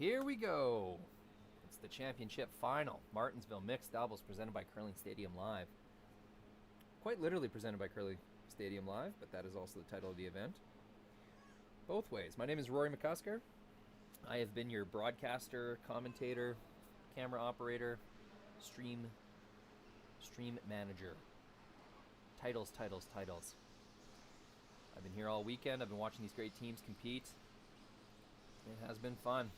Here we go. It's the championship final. Martensville mixed doubles presented by Curling Stadium Live. Quite literally presented by Curling Stadium Live, but that is also the title of the event. Both ways. My name is Rory McCusker. I have been your broadcaster, commentator, camera operator, stream manager. Titles. I've been here all weekend. I've been watching these great teams compete. It has been fun.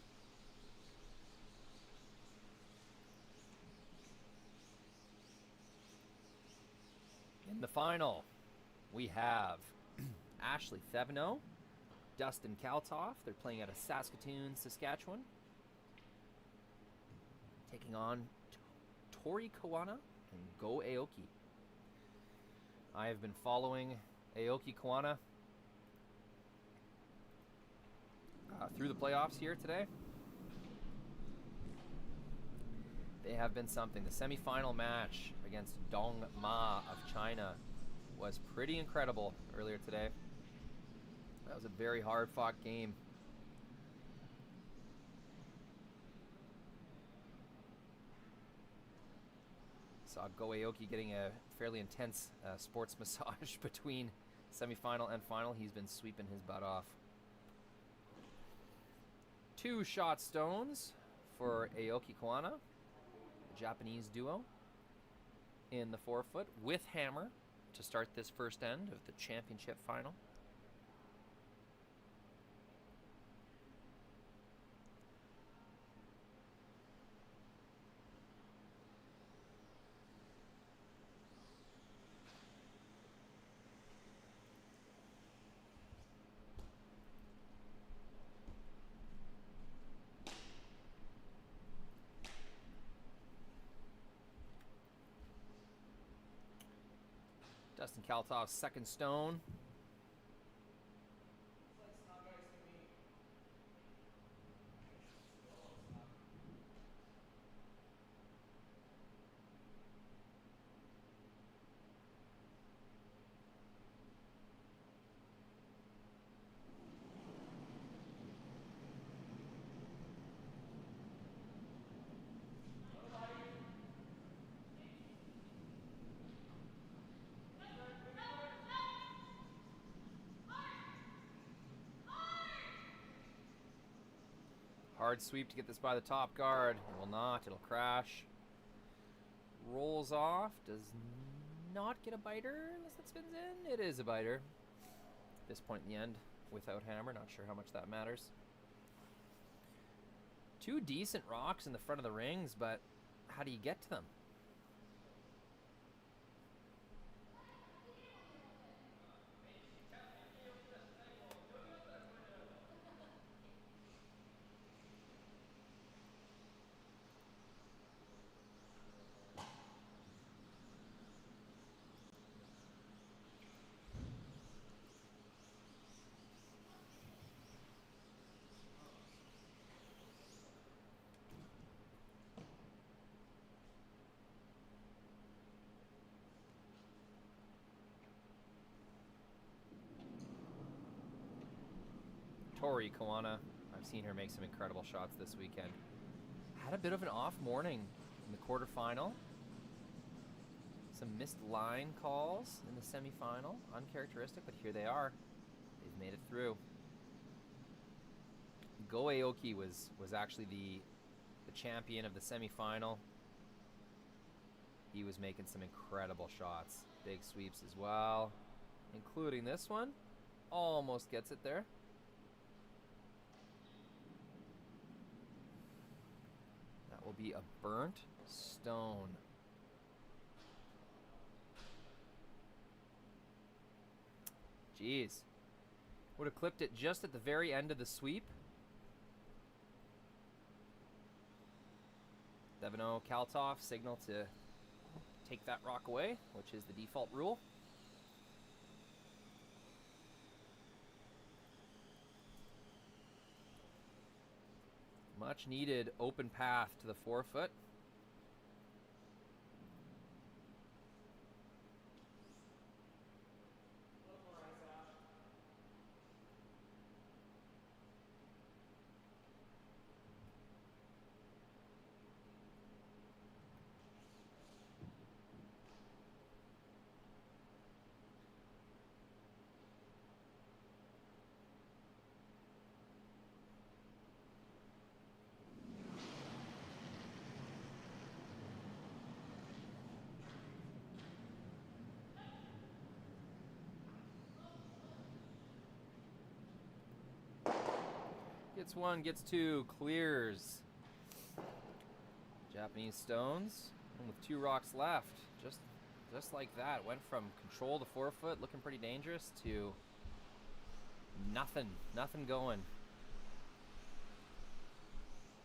In the final, we have Ashley Thevenot, Dustin Kalthoff. They're playing out of Saskatoon, Saskatchewan. Taking on Tori, Koana, and Go Aoki. I have been following Aoki Koana through the playoffs here today. They have been something. The semifinal match against Dong Ma of China was pretty incredible earlier today. That was a very hard-fought game. Saw Go Aoki getting a fairly intense sports massage between semifinal and final. He's been sweeping his butt off. 2 shot stones for Aoki Koana, the Japanese duo, in the 4-foot with hammer to start this first end of the championship final. Dustin Kalthoff's second stone. Hard sweep to get this by the top guard. It will not. It'll crash. Rolls off. Does not get a biter unless that spins in. It is a biter. At this point in the end, without hammer. Not sure how much that matters. 2 decent rocks in the front of the rings, but how do you get to them? Tori Koana, I've seen her make some incredible shots this weekend. Had a bit of an off morning in the quarterfinal. Some missed line calls in the semifinal. Uncharacteristic, but here they are. They've made it through. Go Aoki was actually the champion of the semifinal. He was making some incredible shots. Big sweeps as well, including this one. Almost gets it there. Will be a burnt stone. Jeez. Would have clipped it just at the very end of the sweep. Thevenot Kalthoff signal to take that rock away, which is the default rule. Much needed open path to the 4-foot. Gets one, gets two, clears. Japanese stones. And with 2 rocks left. Just like that. Went from control to 4-foot, looking pretty dangerous, to nothing. Nothing going.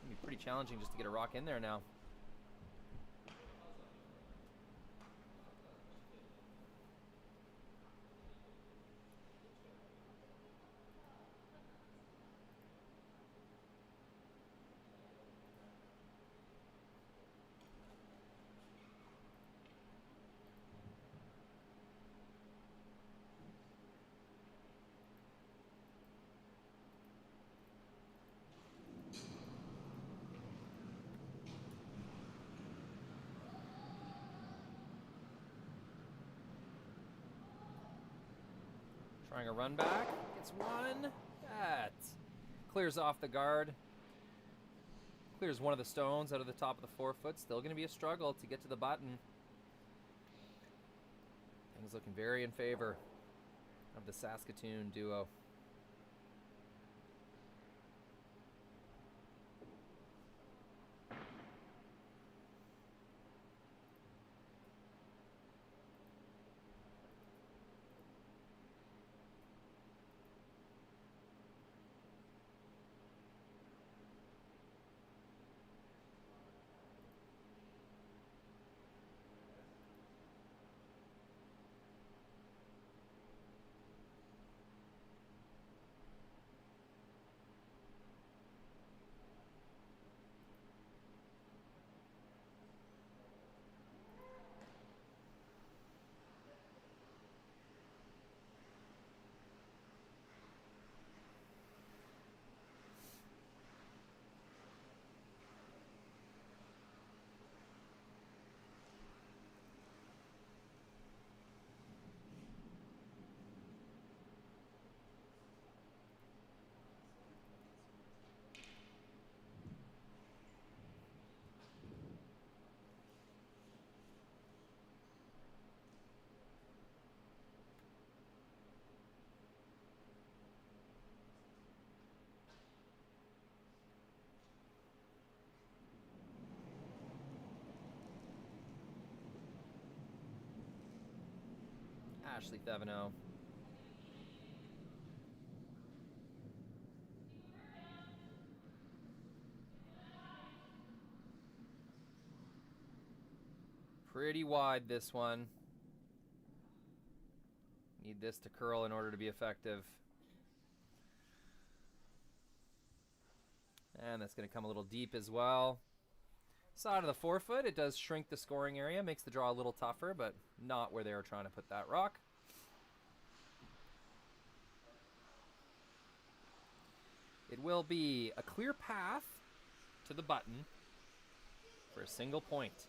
It'll be pretty challenging just to get a rock in there now. Trying a run back. Gets one. That clears off the guard. Clears one of the stones out of the top of the 4-foot. Still going to be a struggle to get to the button. Things looking very in favor of the Saskatoon duo. Thevenot. Pretty wide, this one. Need this to curl in order to be effective. And that's going to come a little deep as well. Side of the 4-foot, it does shrink the scoring area, makes the draw a little tougher, but not where they were trying to put that rock. It will be a clear path to the button for a single point.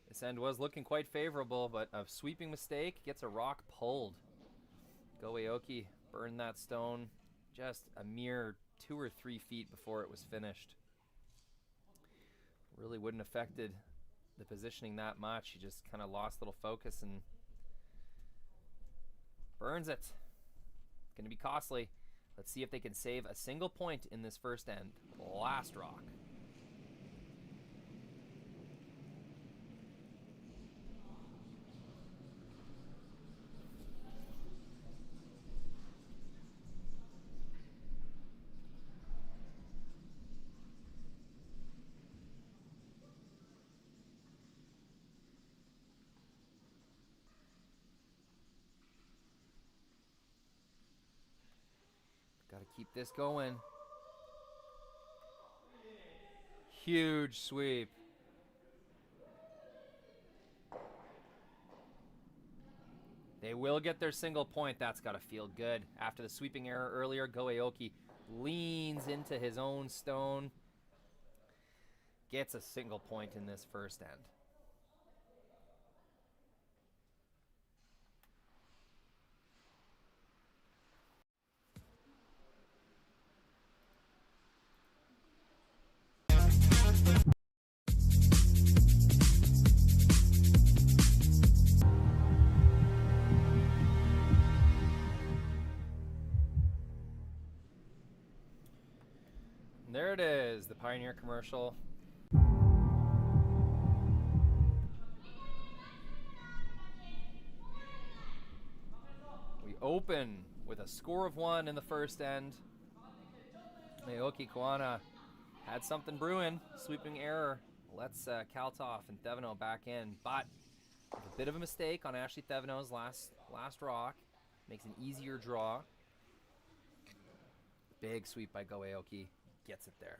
This end was looking quite favorable, but a sweeping mistake gets a rock pulled. Go Aoki, burn that stone just a mere 2 or 3 feet before it was finished. Really wouldn't have affected the positioning that much. He just kind of lost a little focus and burns it. It's going to be costly. Let's see if they can save a single point in this first end. Last rock. Got to keep this going. Huge sweep. They will get their single point. That's got to feel good. After the sweeping error earlier, Go Aoki leans into his own stone. Gets a single point in this first end. it is, the Pioneer commercial. We open with a score of 1 in the first end. Aoki Koana had something brewing. Sweeping error lets Kalthoff and Thevenot back in, but with a bit of a mistake on Ashley Thevenot's last rock. Makes an easier draw. Big sweep by Go Aoki. Gets it there.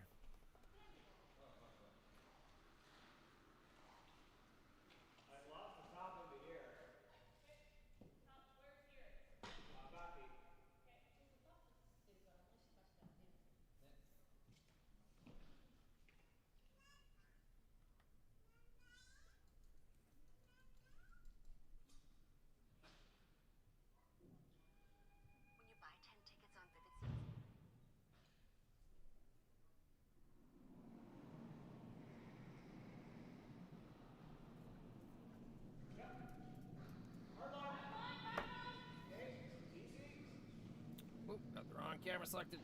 Oop, got the wrong camera selected.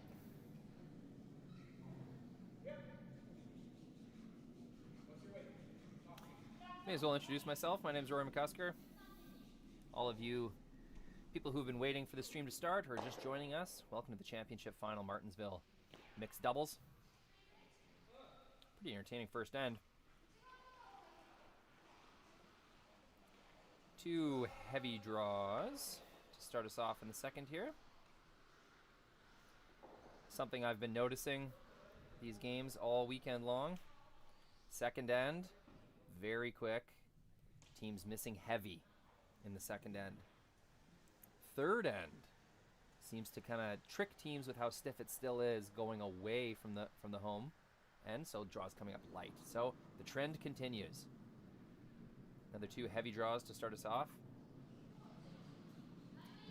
May as well introduce myself. My name is Rory McCusker. All of you people who've been waiting for the stream to start or just joining us, welcome to the championship final, Martensville mixed doubles. Pretty entertaining first end. 2 heavy draws to start us off in the second here. Something I've been noticing these games all weekend long. Second end, very quick. Teams missing heavy in the second end. Third end seems to kind of trick teams with how stiff it still is going away from the home end, so draws coming up light. So the trend continues. Another 2 heavy draws to start us off.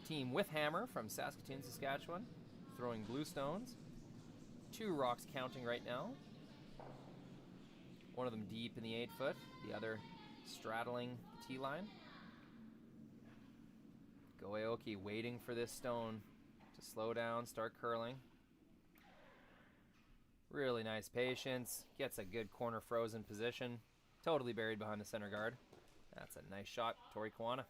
Team with hammer from Saskatoon, Saskatchewan, throwing blue stones. 2 rocks counting right now. One of them deep in the 8-foot, the other straddling the T-line. Go Aoki waiting for this stone to slow down, start curling. Really nice patience. Gets a good corner frozen position. Totally buried behind the center guard. That's a nice shot, Tori Koana.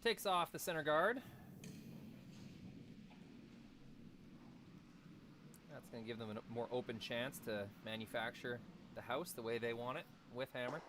Takes off the center guard. That's going to give them a more open chance to manufacture the house the way they want it with hammer.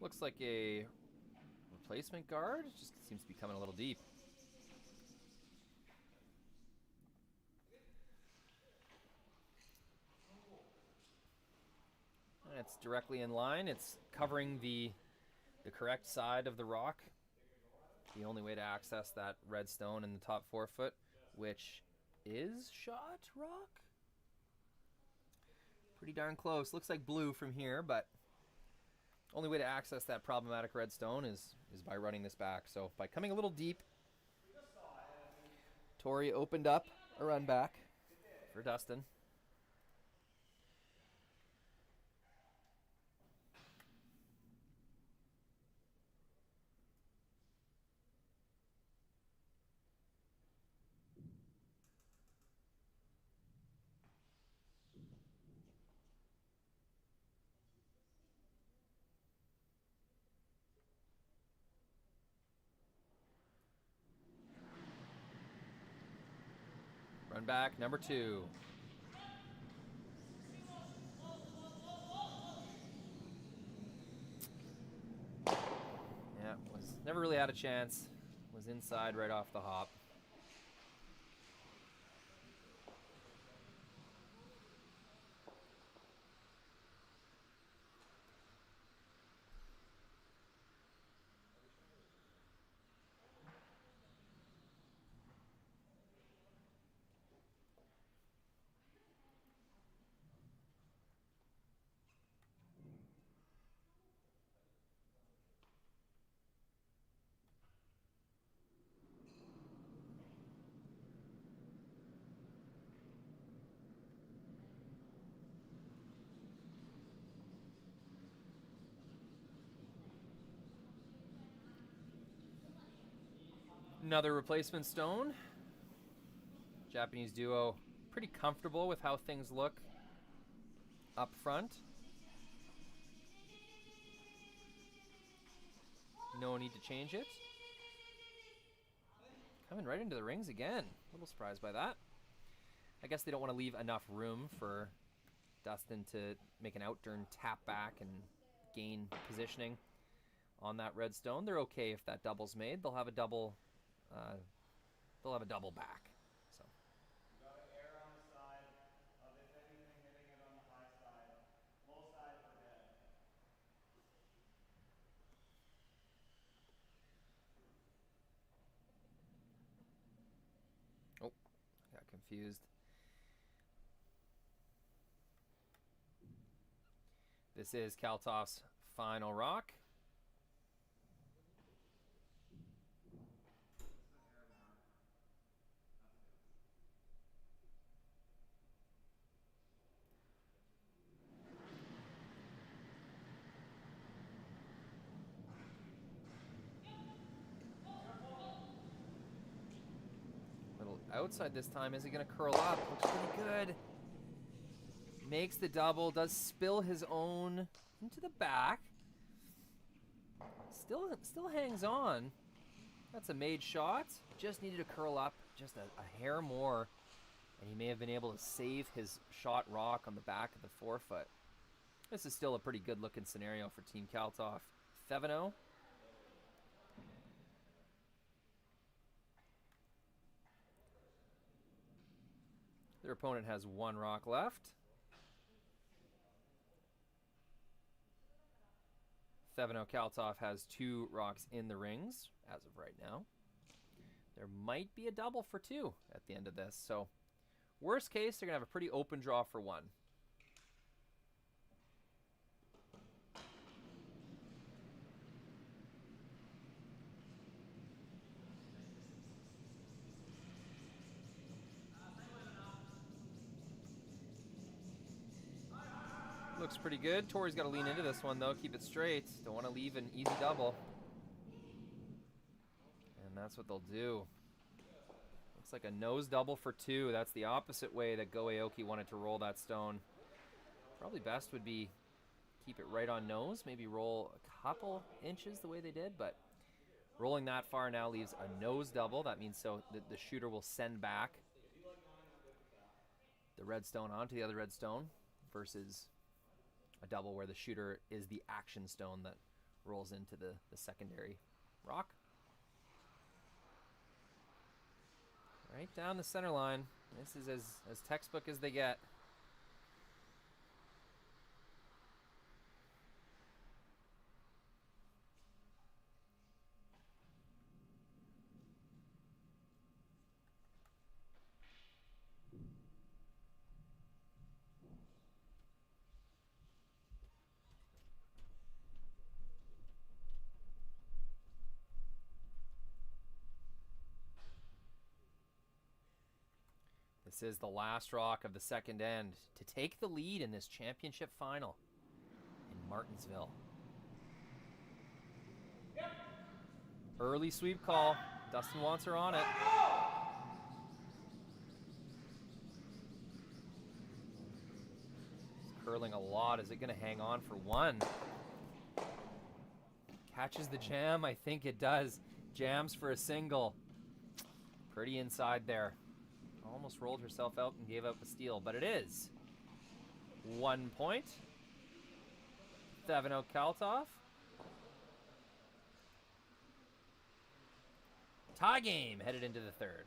Looks like a replacement guard. Just seems to be coming a little deep. And it's directly in line. It's covering the correct side of the rock. The only way to access that red stone in the top 4 foot, which is shot rock. Pretty darn close. Looks like blue from here, but only way to access that problematic red stone is by running this back. So by coming a little deep, Tori opened up a run back for Dustin. Run back, number 2. Yeah, never really had a chance. Was inside right off the hop. Another replacement stone. Japanese duo pretty comfortable with how things look up front. No need to change it. Coming right into the rings again. A little surprised by that. I guess they don't want to leave enough room for Dustin to make an outturn tap back and gain positioning on that red stone. They're okay if that double's made. They'll have a double. They'll have a double back. So. You got to err on the side of, if anything, hitting it on the high side. Low side for dead. Oh, got confused. This is Kalthoff's final rock. Outside this time. Is he going to curl up? Looks pretty good. Makes the double. Does spill his own into the back. Still hangs on. That's a made shot. Just needed to curl up just a hair more. And he may have been able to save his shot rock on the back of the forefoot. This is still a pretty good looking scenario for Team Kalthoff. Thevenot. Their opponent has 1 rock left. Thevenot Kalthoff has 2 rocks in the rings as of right now. There might be a double for 2 at the end of this. So worst case, they're going to have a pretty open draw for 1. Looks pretty good. Tori's got to lean into this one, though. Keep it straight. Don't want to leave an easy double. And that's what they'll do. Looks like a nose double for 2. That's the opposite way that Aoki wanted to roll that stone. Probably best would be keep it right on nose. Maybe roll a couple inches the way they did. But rolling that far now leaves a nose double. That means so the shooter will send back the red stone onto the other red stone versus a double where the shooter is the action stone that rolls into the secondary rock. Right down the center line. This is as textbook as they get. This is the last rock of the second end to take the lead in this championship final in Martensville. Early sweep call. Dustin wants her on it. It's curling a lot. Is it going to hang on for 1? Catches the jam. I think it does. Jams for a single. Pretty inside there. Almost rolled herself out and gave up a steal, but it is 1 point. Thevenot Kalthoff. Tie game headed into the third.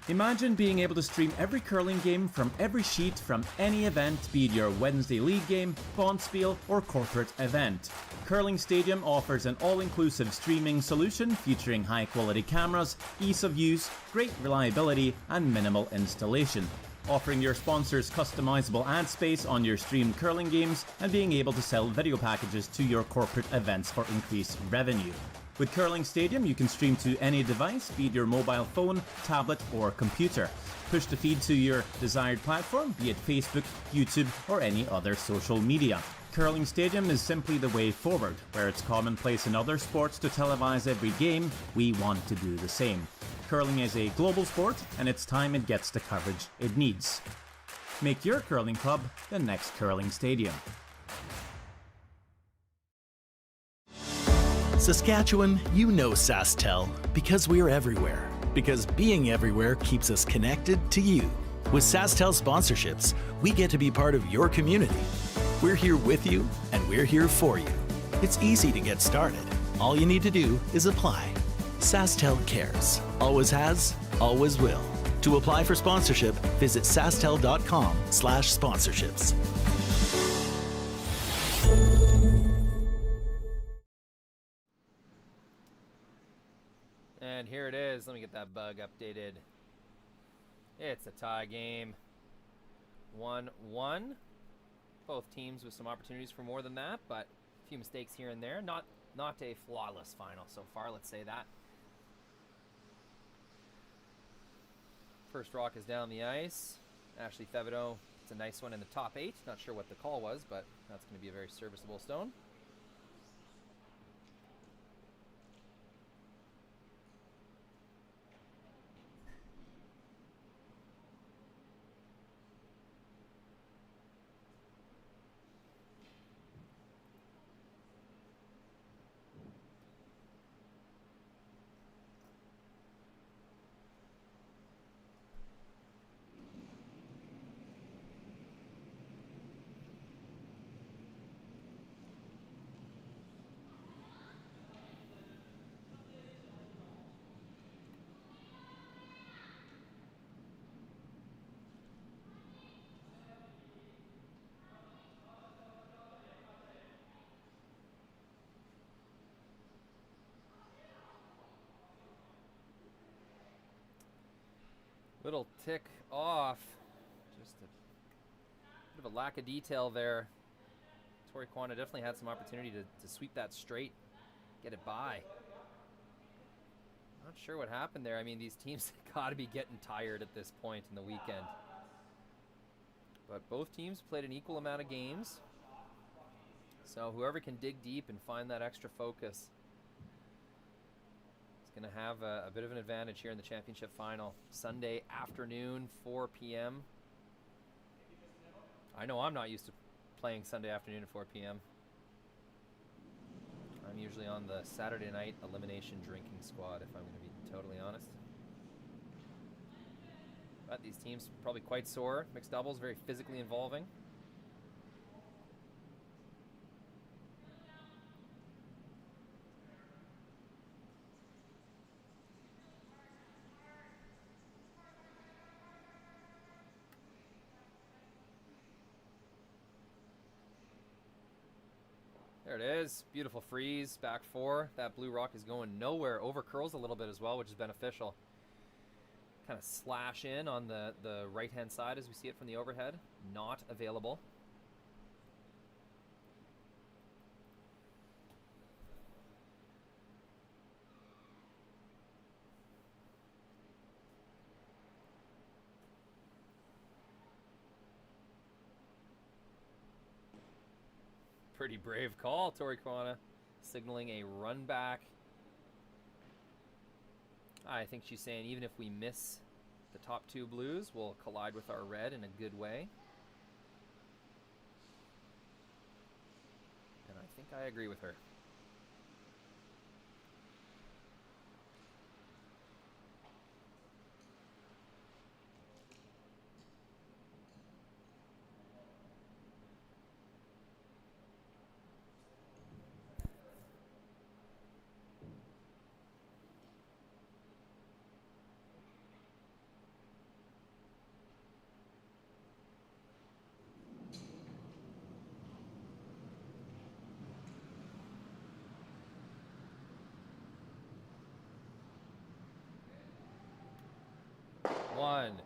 Imagine being able to stream every curling game from every sheet from any event, be it your Wednesday league game, bonspiel, or corporate event. Curling Stadium offers an all-inclusive streaming solution featuring high-quality cameras, ease of use, great reliability, and minimal installation. Offering your sponsors customizable ad space on your streamed curling games and being able to sell video packages to your corporate events for increased revenue. With Curling Stadium, you can stream to any device, be it your mobile phone, tablet, or computer. Push the feed to your desired platform, be it Facebook, YouTube, or any other social media. Curling Stadium is simply the way forward. Where it's commonplace in other sports to televise every game, we want to do the same. Curling is a global sport, and it's time it gets the coverage it needs. Make your curling club the next Curling Stadium. Saskatchewan, you know SaskTel because we're everywhere. Because being everywhere keeps us connected to you. With SaskTel sponsorships, we get to be part of your community. We're here with you, and we're here for you. It's easy to get started. All you need to do is apply. SaskTel cares. Always has, always will. To apply for sponsorship, visit sastel.com/sponsorships. And here it is. Let me get that bug updated. It's a tie game. 1-1. Both teams with some opportunities for more than that, but a few mistakes here and there. Not a flawless final so far, let's say that. First rock is down the ice. Ashley Thevenot, it's a nice one in the top 8. Not sure what the call was, but that's going to be a very serviceable stone. Little tick off. Just a bit of a lack of detail there. Tori Koana definitely had some opportunity to sweep that straight, get it by. Not sure what happened there. I mean, these teams got to be getting tired at this point in the weekend. But both teams played an equal amount of games. So whoever can dig deep and find that extra focus going to have a bit of an advantage here in the championship final. Sunday afternoon, 4 p.m. I know I'm not used to playing Sunday afternoon at 4 p.m. I'm usually on the Saturday night elimination drinking squad, if I'm going to be totally honest. But these teams probably quite sore. Mixed doubles, very physically involving. There it is. Beautiful freeze. Back 4. That blue rock is going nowhere. Over curls a little bit as well, which is beneficial. Kind of slash in on the right-hand side as we see it from the overhead. Not available. Pretty brave call, Tori Koana, signaling a run back. I think she's saying even if we miss the top 2 blues, we'll collide with our red in a good way. And I think I agree with her. one.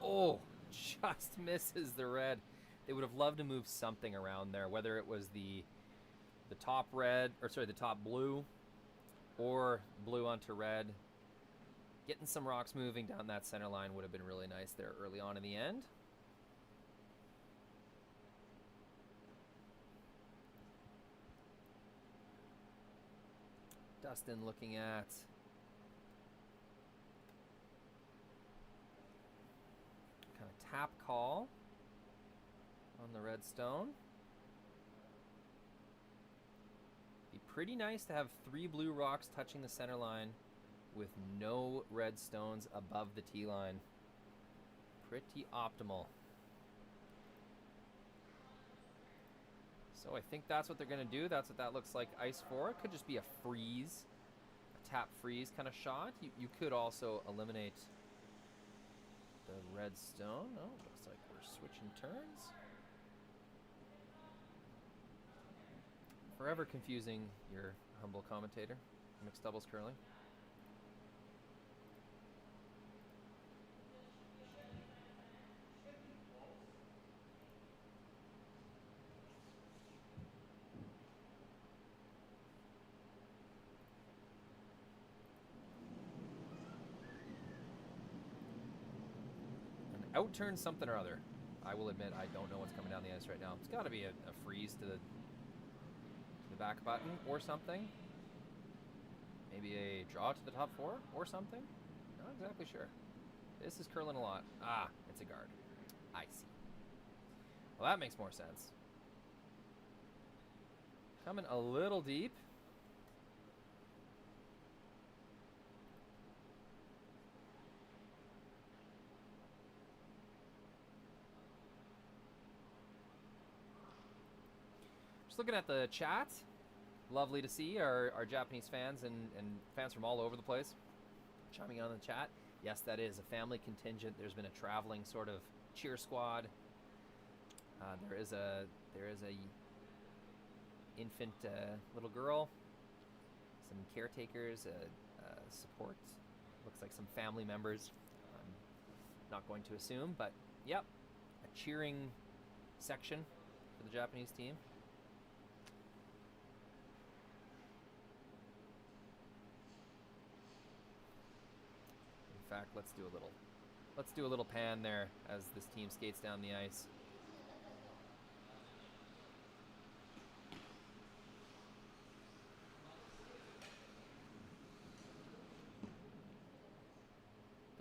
Oh, just misses the red. They would have loved to move something around there, whether it was the top red, or sorry, the top blue, or blue onto red. Getting some rocks moving down that center line would have been really nice there early on in the end. Dustin looking at kind of tap call on the red stone. Be pretty nice to have 3 blue rocks touching the center line with no red stones above the tee line. Pretty optimal. So I think that's what they're going to do. That's what that looks like ice for. It could just be a freeze, a tap freeze kind of shot. You could also eliminate the red stone. Oh, looks like we're switching turns. Forever confusing your humble commentator. Mixed doubles curling. Outturn something or other. I will admit I don't know what's coming down the ice right now. It's got to be a freeze to the back button or something. Maybe a draw to the top 4 or something. Not exactly sure. This is curling a lot. Ah, it's a guard. I see. Well, that makes more sense. Coming a little deep. Looking at the chat, lovely to see our Japanese fans and fans from all over the place chiming in on the chat. Yes, that is a family contingent. There's been a traveling sort of cheer squad. There is a infant little girl, some caretakers, support. Looks like some family members. I'm not going to assume, but yep, a cheering section for the Japanese team. In fact, let's do a little pan there as this team skates down the ice.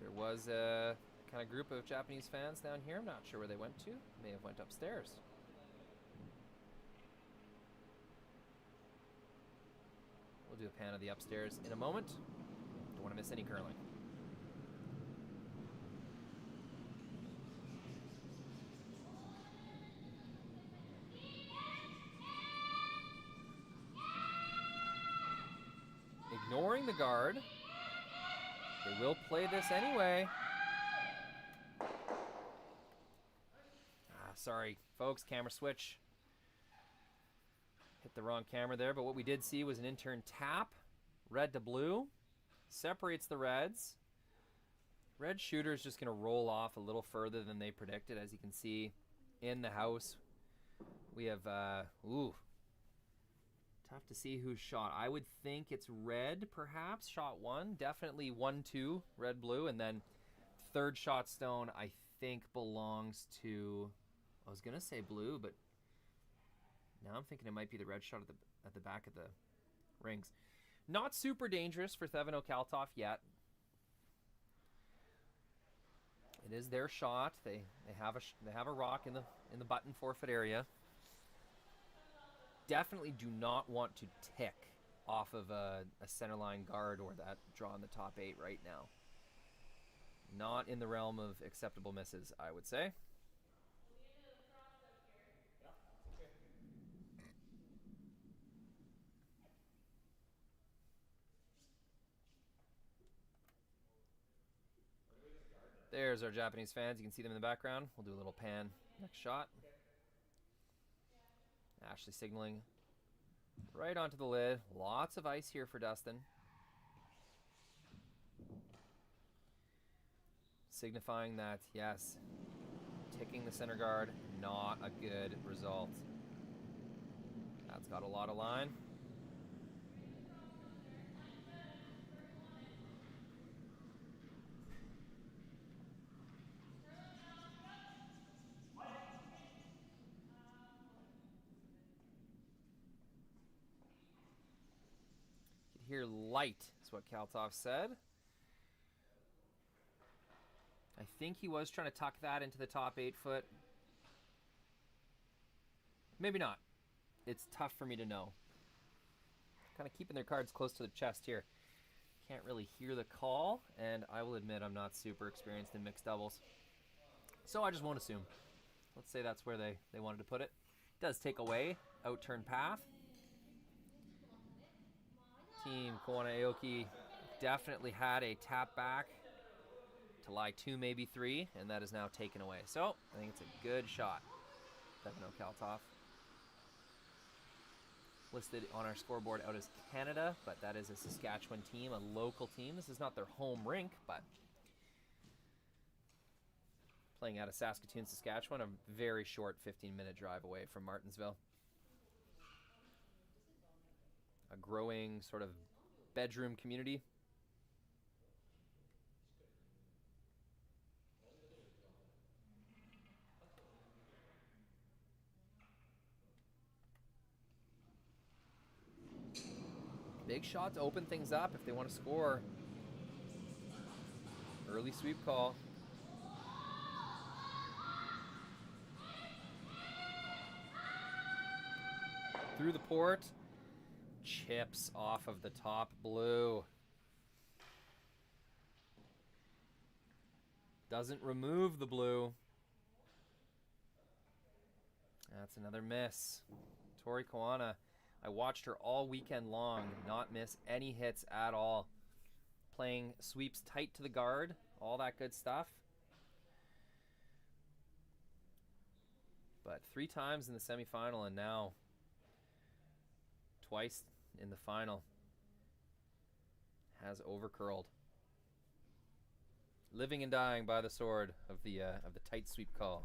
There was a kind of group of Japanese fans down here. I'm not sure where they went to. May have went upstairs. We'll do a pan of the upstairs in a moment. Don't want to miss any curling. Ignoring the guard. They will play this anyway. Sorry, folks, camera switch. Hit the wrong camera there, but what we did see was an in-turn tap. Red to blue. Separates the reds. Red shooter is just going to roll off a little further than they predicted. As you can see in the house, we have, tough to see who's shot. I would think it's red, perhaps. Shot 1. Definitely 1-2, red, blue. And then third shot stone, I think, belongs to... I was going to say blue, but now I'm thinking it might be the red shot at the back of the rings. Not super dangerous for Thevenot Kalthoff yet. It is their shot. They have a rock in the button forfeit area. Definitely do not want to tick off of a centerline guard or that draw in the top 8 right now. Not in the realm of acceptable misses, I would say. There's our Japanese fans. You can see them in the background. We'll do a little pan. Next shot. Ashley signaling right onto the lid. Lots of ice here for Dustin. signifying that, yes, ticking the center guard, not a good result. That's got a lot of line. You could hear light, is what Kalthoff said. I think he was trying to tuck that into the top 8 foot. Maybe not. It's tough for me to know. Kind of keeping their cards close to the chest here. Can't really hear the call, and I will admit I'm not super experienced in mixed doubles. So I just won't assume. Let's say that's where they wanted to put it. It does take away out-turn path. Team Koana Aoki definitely had a tap back to lie 2, maybe 3, and that is now taken away. So I think it's a good shot. Thevenot Kalthoff. Listed on our scoreboard out as Canada, but that is a Saskatchewan team, a local team. This is not their home rink, but playing out of Saskatoon, Saskatchewan, a very short 15-minute drive away from Martensville. A growing sort of bedroom community. Big shot to open things up if they want to score. Early sweep call. Through the port. Chips off of the top blue. Doesn't remove the blue. That's another miss. Tori Koana. I watched her all weekend long, not miss any hits at all. Playing sweeps tight to the guard, all that good stuff. But 3 times in the semifinal and now twice in the final. Has overcurled. Living and dying by the sword of the tight sweep call.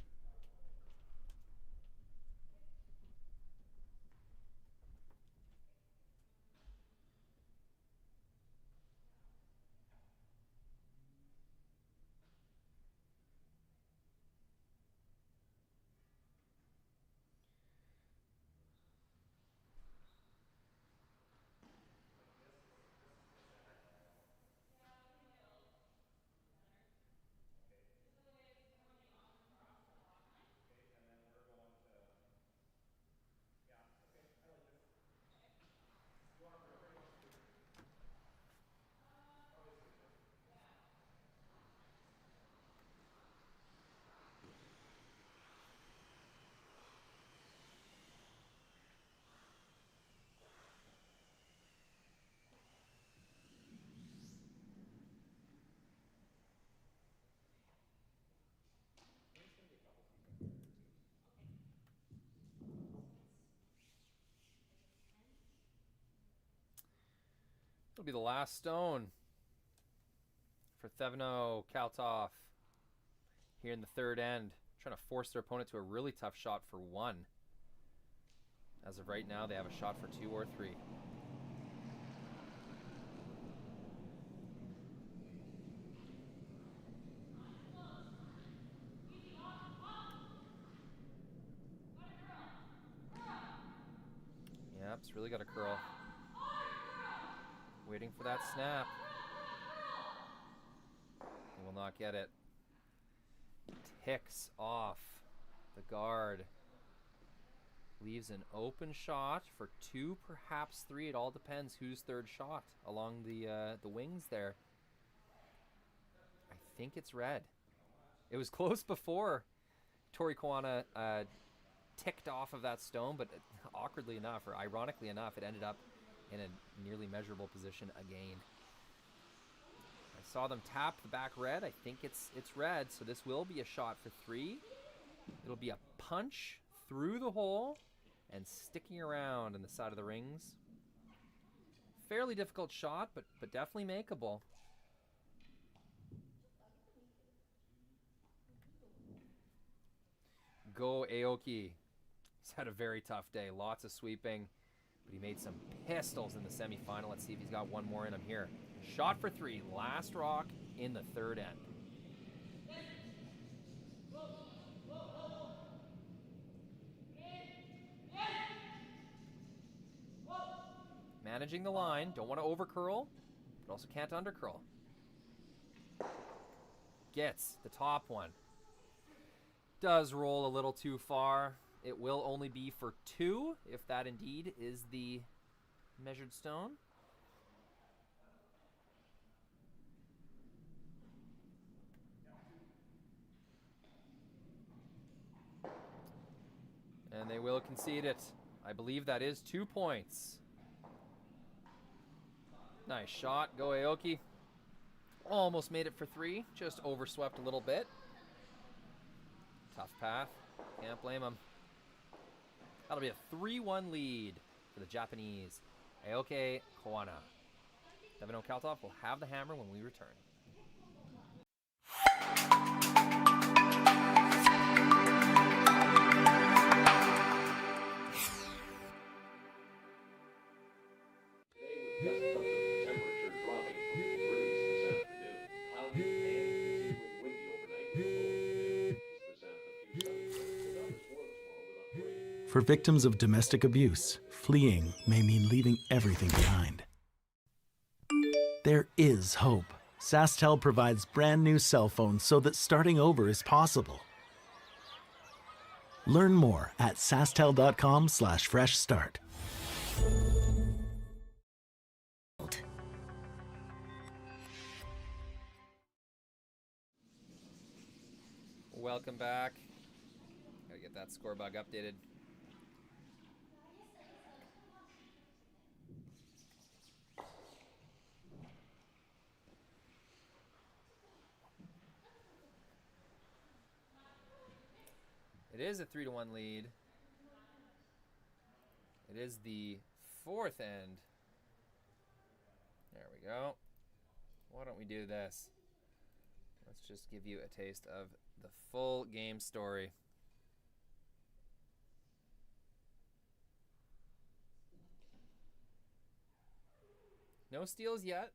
It'll be the last stone for Thevenot Kalthoff here in the third end. Trying to force their opponent to a really tough shot for 1. As of right now, they have a shot for 2 or 3. Yep, it's really got a curl. Waiting for that snap. He will not get it. Ticks off the guard. Leaves an open shot for 2, perhaps 3. It all depends whose third shot along the wings there. I think it's red. It was close before Tori Koana ticked off of that stone, but awkwardly enough, or ironically enough, it ended up in a nearly measurable position again. I saw them tap the back red. I think it's red, so this will be a shot for 3. It'll be a punch through the hole and sticking around in the side of the rings. Fairly difficult shot, but definitely makeable. Go Aoki. He's had a very tough day. Lots of sweeping, but he made some pistols in the semifinal. Let's see if he's got one more in him here. Shot for 3. Last rock in the third end. Managing the line. Don't want to over curl, but also can't under curl. Gets the top one. Does roll a little too far. It will only be for 2, if that indeed is the measured stone. And they will concede it. I believe that is 2 points. Nice shot. Go Aoki. Almost made it for 3. Just overswept a little bit. Tough path. Can't blame him. That'll be a 3-1 lead for the Japanese. Aoki Koana. Thevenot Kalthoff will have the hammer when we return. For victims of domestic abuse, fleeing may mean leaving everything behind. There is hope. SaskTel provides brand new cell phones so that starting over is possible. Learn more at sastel.com/fresh start. Welcome back. Gotta get that score bug updated. It is a 3-1 lead. It is the 4th end. There we go. Why don't we do this? Let's just give you a taste of the full game story. No steals yet.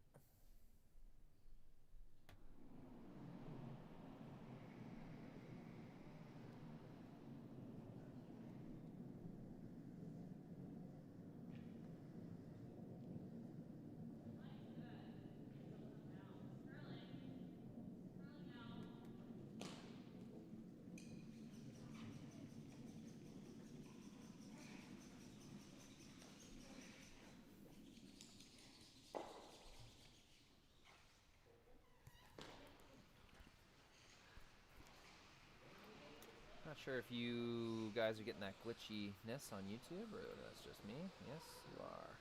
Not sure if you guys are getting that glitchiness on YouTube, or that's just me. Yes, you are.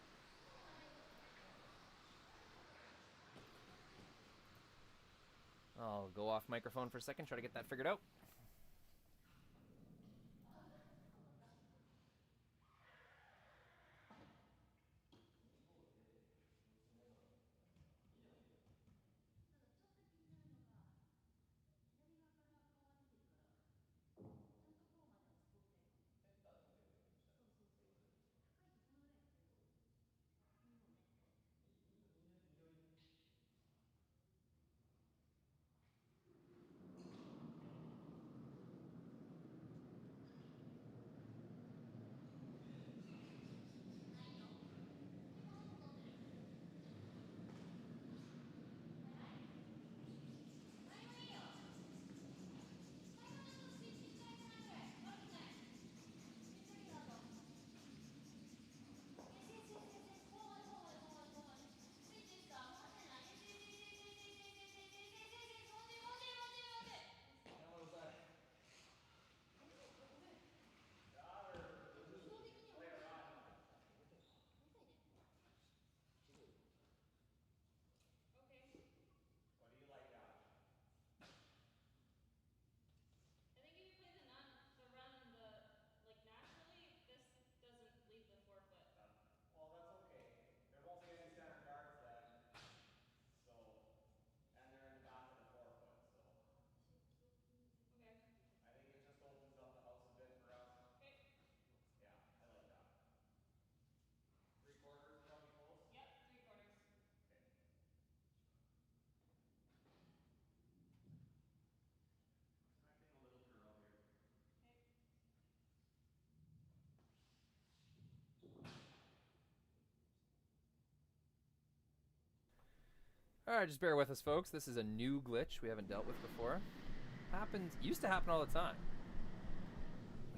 I'll go off microphone for a second, try to get that figured out. Alright, just bear with us, folks. This is a new glitch we haven't dealt with before. Used to happen all the time.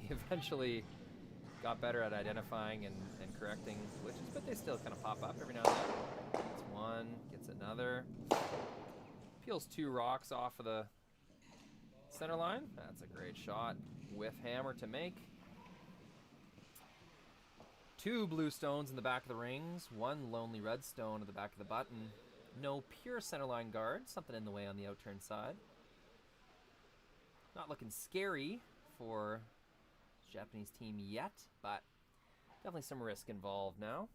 We eventually got better at identifying and correcting glitches, but they still kind of pop up every now and then. Gets one, gets another. Peels 2 rocks off of the center line. That's a great shot with hammer to make. 2 blue stones in the back of the rings, 1 lonely red stone at the back of the button. No pure centerline guard, something in the way on the outturn side. Not looking scary for the Japanese team yet, but definitely some risk involved now.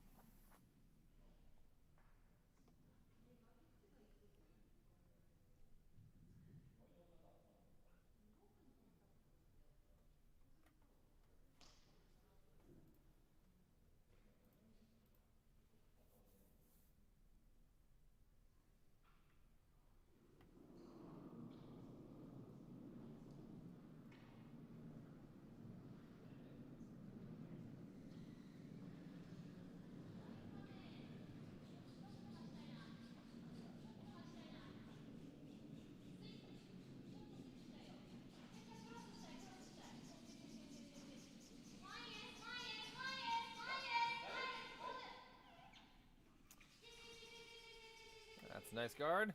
That's a nice guard.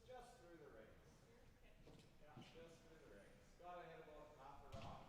Just through the rings. Yeah, just through the rings. Gotta hit about half a rock.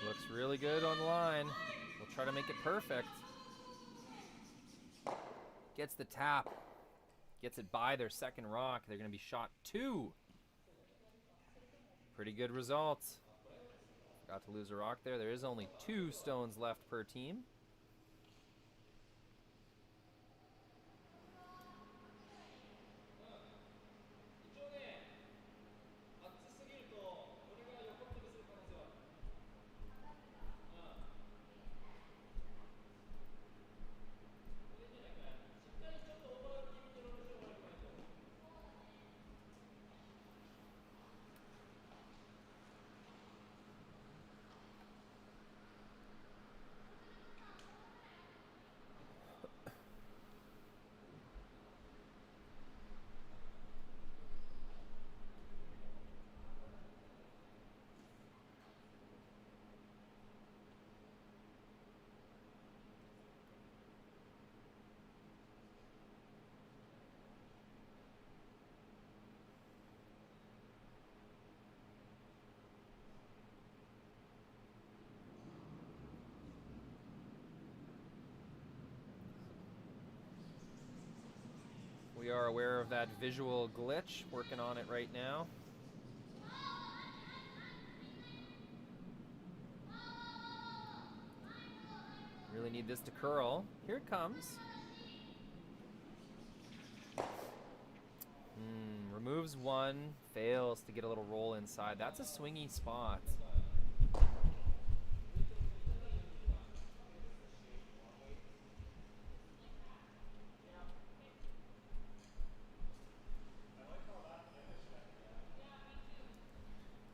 Looks really good on the line. We'll try to make it perfect. Gets the tap. Gets it by their second rock. They're going to be shot 2. Pretty good results. Got to lose a rock there. There is only 2 stones left per team. We are aware of that visual glitch, working on it right now. Really need this to curl. Here it comes. Removes 1, fails to get a little roll inside. That's a swingy spot.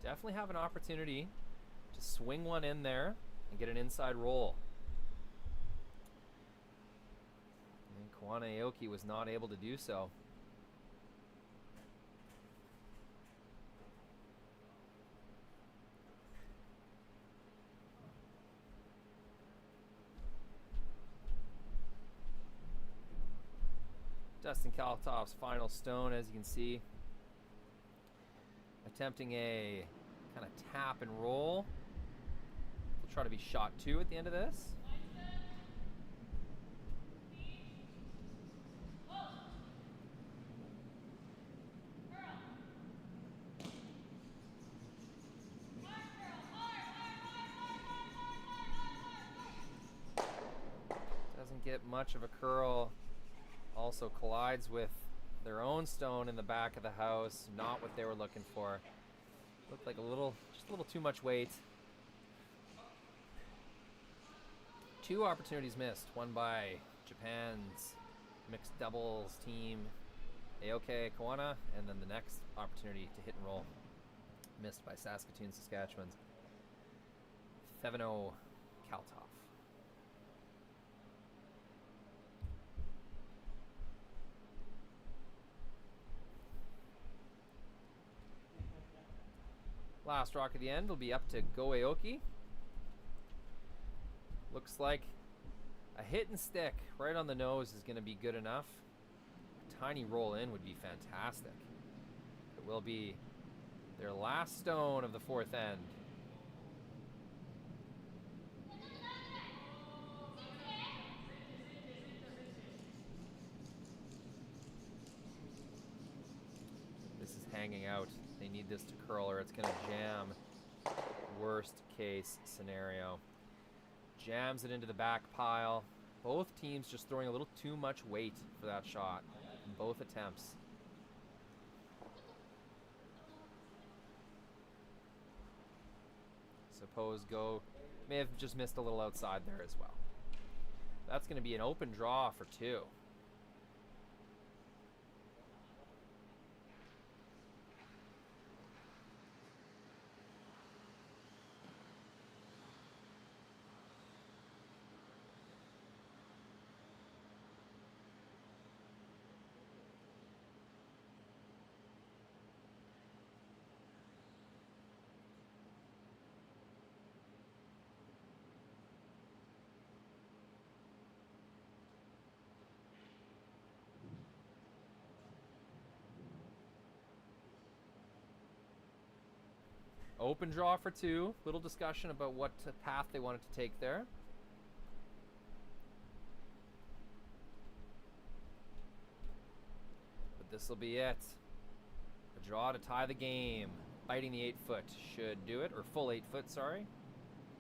Definitely have an opportunity to swing one in there and get an inside roll. And Koana Aoki was not able to do so. Dustin Kalthoff's final stone, as you can see. Attempting a kind of tap and roll. We'll try to be shot 2 at the end of this. Doesn't get much of a curl. Also collides with their own stone in the back of the house. Not what they were looking for. Looked like just a little too much weight. 2 opportunities missed. One by Japan's mixed doubles team, Aoki, Koana, and then the next opportunity to hit and roll missed by Saskatoon, Saskatchewan's Thevenot, Kalthoff. Last rock at the end will be up to Go Aoki. Looks like a hit and stick right on the nose is going to be good enough. A tiny roll in would be fantastic. It will be their last stone of the 4th end. This is hanging out. They need this to curl or it's going to jam. Worst case scenario. Jams it into the back pile. Both teams just throwing a little too much weight for that shot in both attempts. Suppose Go may have just missed a little outside there as well. That's going to be an open draw for 2. Open draw for 2. Little discussion about what path they wanted to take there. But this will be it. A draw to tie the game. Biting the 8-foot should do it, or full 8-foot, sorry.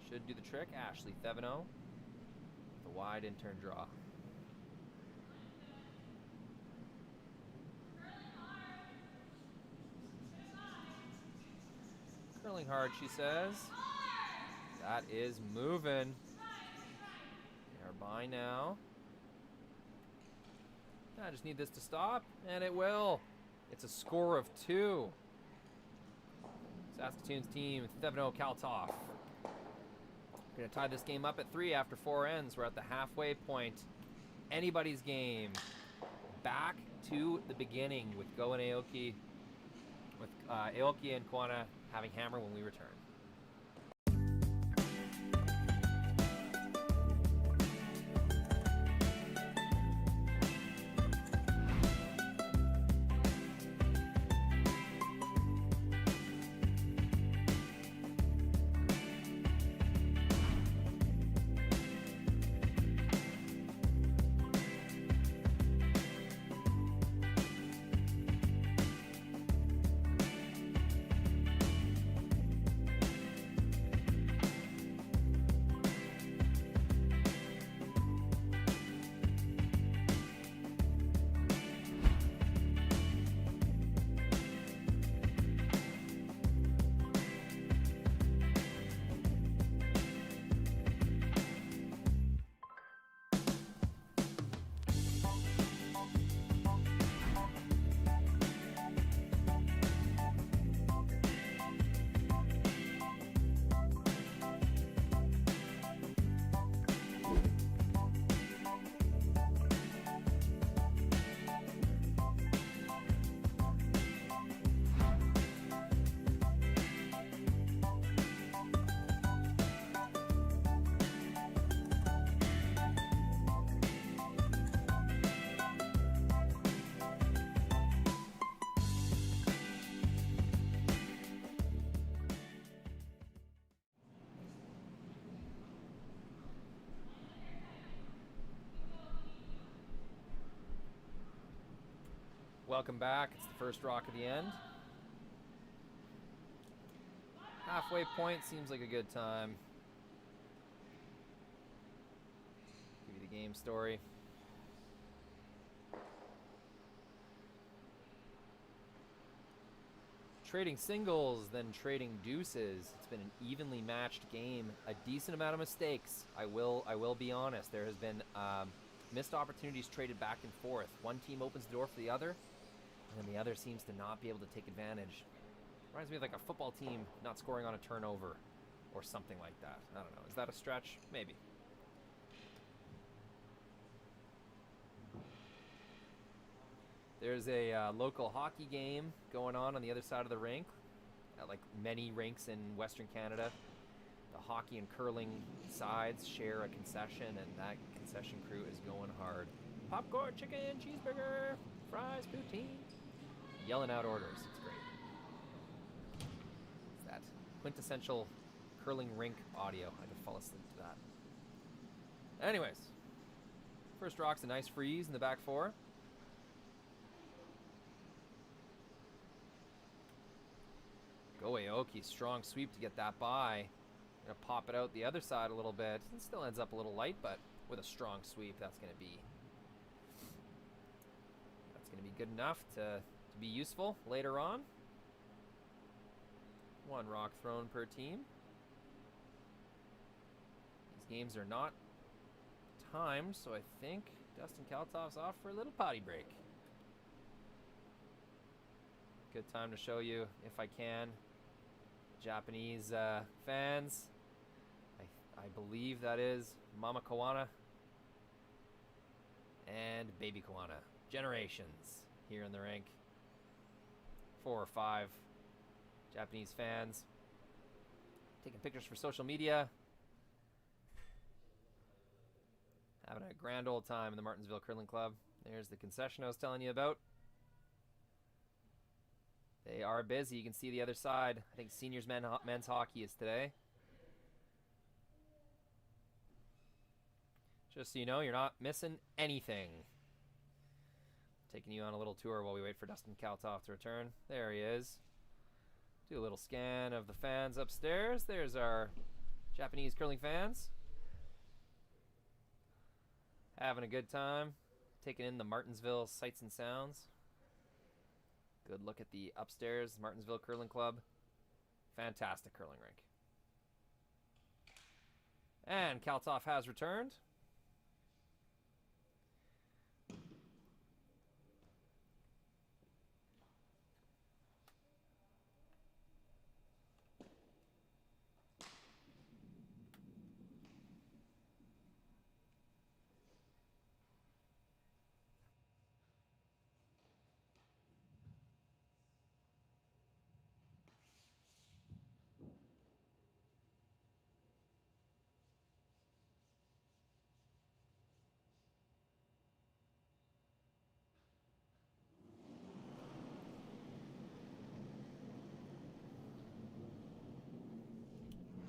Should do the trick. Ashley Thevenot. The wide in-turn draw. Curling hard, she says. That is moving. They are by now. I just need this to stop, and it will. It's a score of 2. Saskatoon's team, Thevenot, Kalthoff. We're going to tie this game up at 3 after 4 ends. We're at the halfway point. Anybody's game. Back to the beginning with Go and Aoki. With Aoki and Koana having hammer when we return. welcome back. It's the first rock of the end. Halfway point seems like a good time. Give you the game story. Trading singles, then trading deuces. It's been an evenly matched game. A decent amount of mistakes. I will be honest. There has been missed opportunities traded back and forth. One team opens the door for the other, and then the other seems to not be able to take advantage. Reminds me of like a football team not scoring on a turnover or something like that. I don't know. Is that a stretch? Maybe. There's a local hockey game going on the other side of the rink, at like many rinks in Western Canada. The hockey and curling sides share a concession, and that concession crew is going hard. Popcorn, chicken, cheeseburger, fries, poutine. Yelling out orders. It's great. It's that quintessential curling rink audio. I could fall asleep to that. Anyways, first rock's a nice freeze in the back four. Go Aoki, strong sweep to get that by. Gonna pop it out the other side a little bit. It still ends up a little light, but with a strong sweep, that's gonna be good enough to be useful later on. One rock thrown per team. These games are not timed, so I think Dustin Kalthoff's off for a little potty break. Good time to show you, if I can, Japanese fans. I believe that is Mama Koana and Baby Koana. Generations here in the rink. 4 or 5 Japanese fans taking pictures for social media. Having a grand old time in the Martensville Curling Club. There's the concession I was telling you about. They are busy. You can see the other side. I think seniors men's hockey is today. Just so you know, you're not missing anything. Taking you on a little tour while we wait for Dustin Kalthoff to return. There he is. Do a little scan of the fans upstairs. There's our Japanese curling fans. Having a good time. Taking in the Martensville sights and sounds. Good look at the upstairs Martensville Curling Club. Fantastic curling rink. And Kalthoff has returned.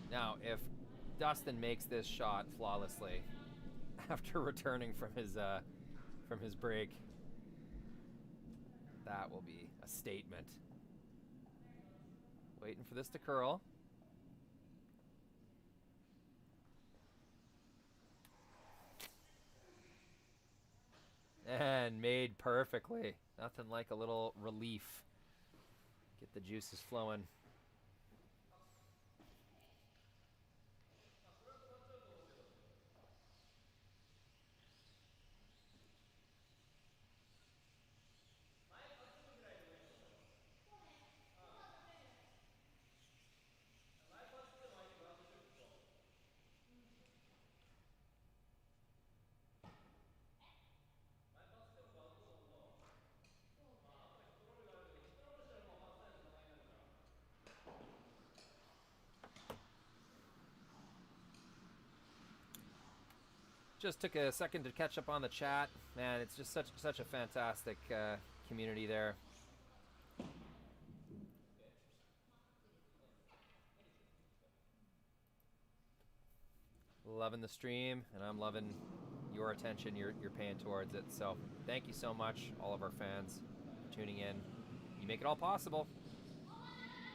Now, if Dustin makes this shot flawlessly after returning from his break, that will be a statement. Waiting for this to curl. And made perfectly. Nothing like a little relief. Get the juices flowing. Just took a second to catch up on the chat. Man, it's just such a fantastic community there. Loving the stream, and I'm loving your attention you're paying towards it. So thank you so much, all of our fans. tuning in. You make it all possible.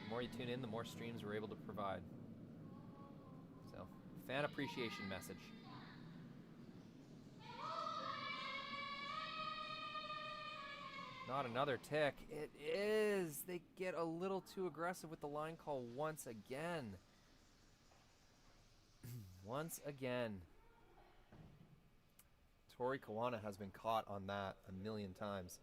The more you tune in, the more streams we're able to provide. So, fan appreciation message. Not another tick. It is. They get a little too aggressive with the line call once again. Once again. Tori Koana has been caught on that a million times.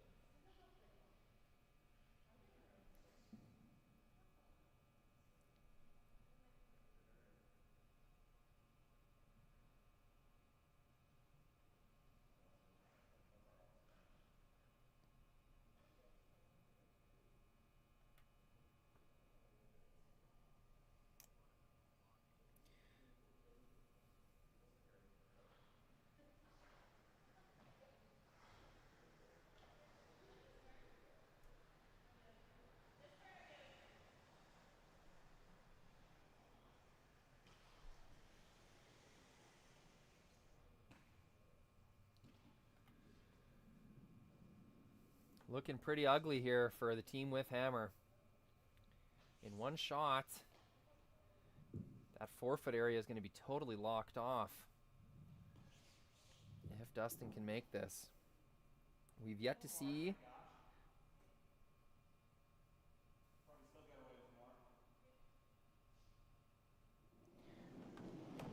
Looking pretty ugly here for the team with hammer. In one shot, that forefoot area is going to be totally locked off. If Dustin can make this. We've yet to see...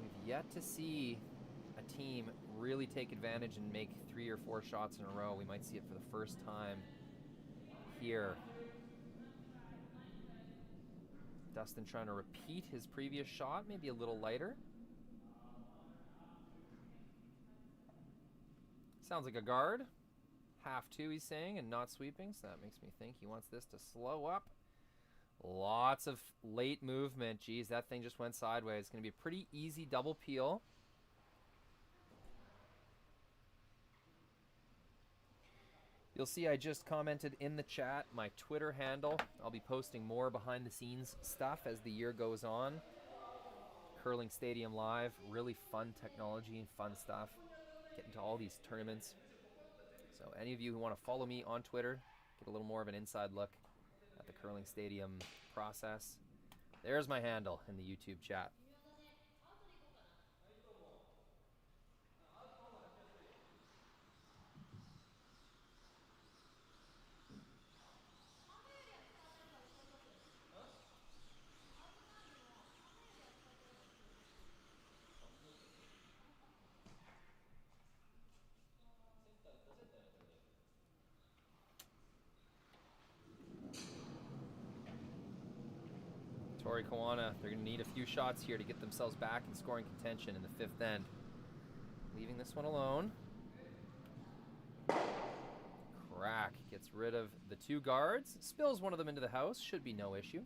We've yet to see a team really take advantage and make 3 or 4 shots in a row. We might see it for the first time here. Dustin trying to repeat his previous shot, maybe a little lighter. Sounds like a guard. Half two, he's saying, and not sweeping, so that makes me think he wants this to slow up. Lots of late movement. Geez, that thing just went sideways. It's going to be a pretty easy double peel. You'll see I just commented in the chat my Twitter handle. I'll be posting more behind the scenes stuff as the year goes on. Curling Stadium Live, really fun technology and fun stuff. Get into all these tournaments. So any of you who want to follow me on Twitter, get a little more of an inside look at the Curling Stadium process. There's my handle in the YouTube chat. Tori Koana, they're going to need a few shots here to get themselves back in scoring contention in the 5th end. Leaving this one alone. Crack gets rid of the 2 guards. Spills one of them into the house. Should be no issue.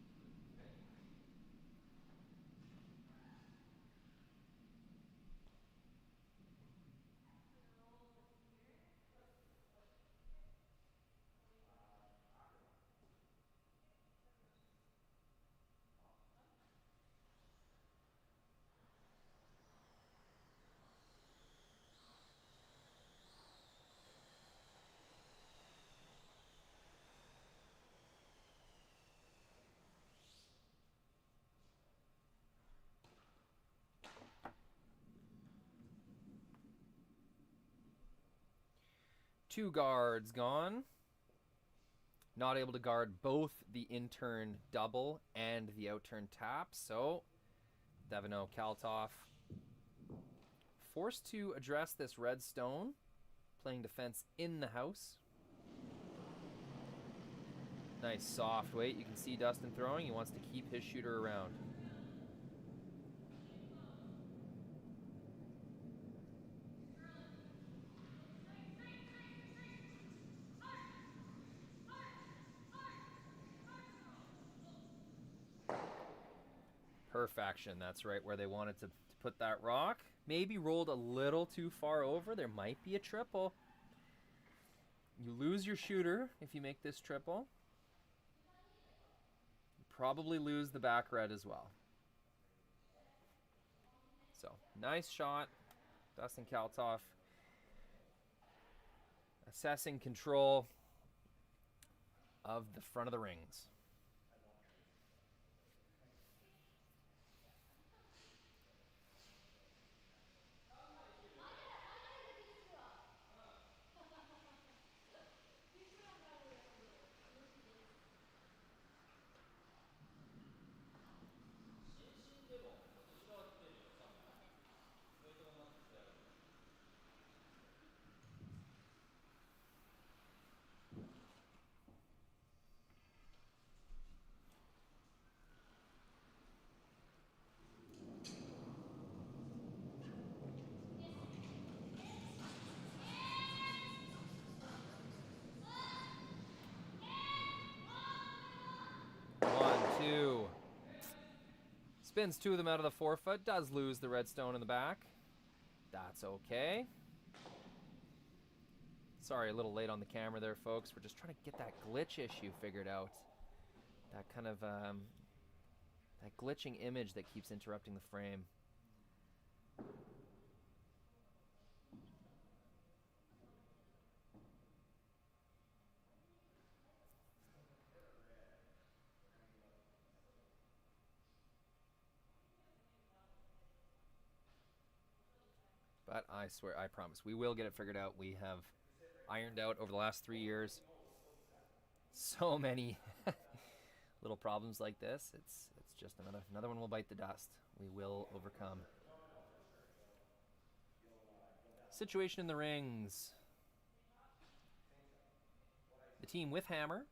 Two guards gone. Not able to guard both the in-turn double and the out-turn tap, so Thevenot, Kalthoff forced to address this red stone, playing defense in the house. Nice soft weight. You can see Dustin throwing. He wants to keep his shooter around. Perfection, that's right where they wanted to put that rock. Maybe rolled a little too far over. There might be a triple. You lose your shooter if you make this triple. You probably lose the back red as well. So, nice shot. Dustin Kalthoff assessing control. of the front of the rings. Two. Spins two of them out of the forefoot. Does lose the red stone in the back. That's okay. Sorry, a little late on the camera there, folks. We're just trying to get that glitch issue figured out. That kind of, that glitching image that keeps interrupting the frame. But I swear, I promise, we will get it figured out. We have ironed out over the last 3 years so many little problems like this. It's just another one will bite the dust. We will overcome. Situation in the rings. The team with hammer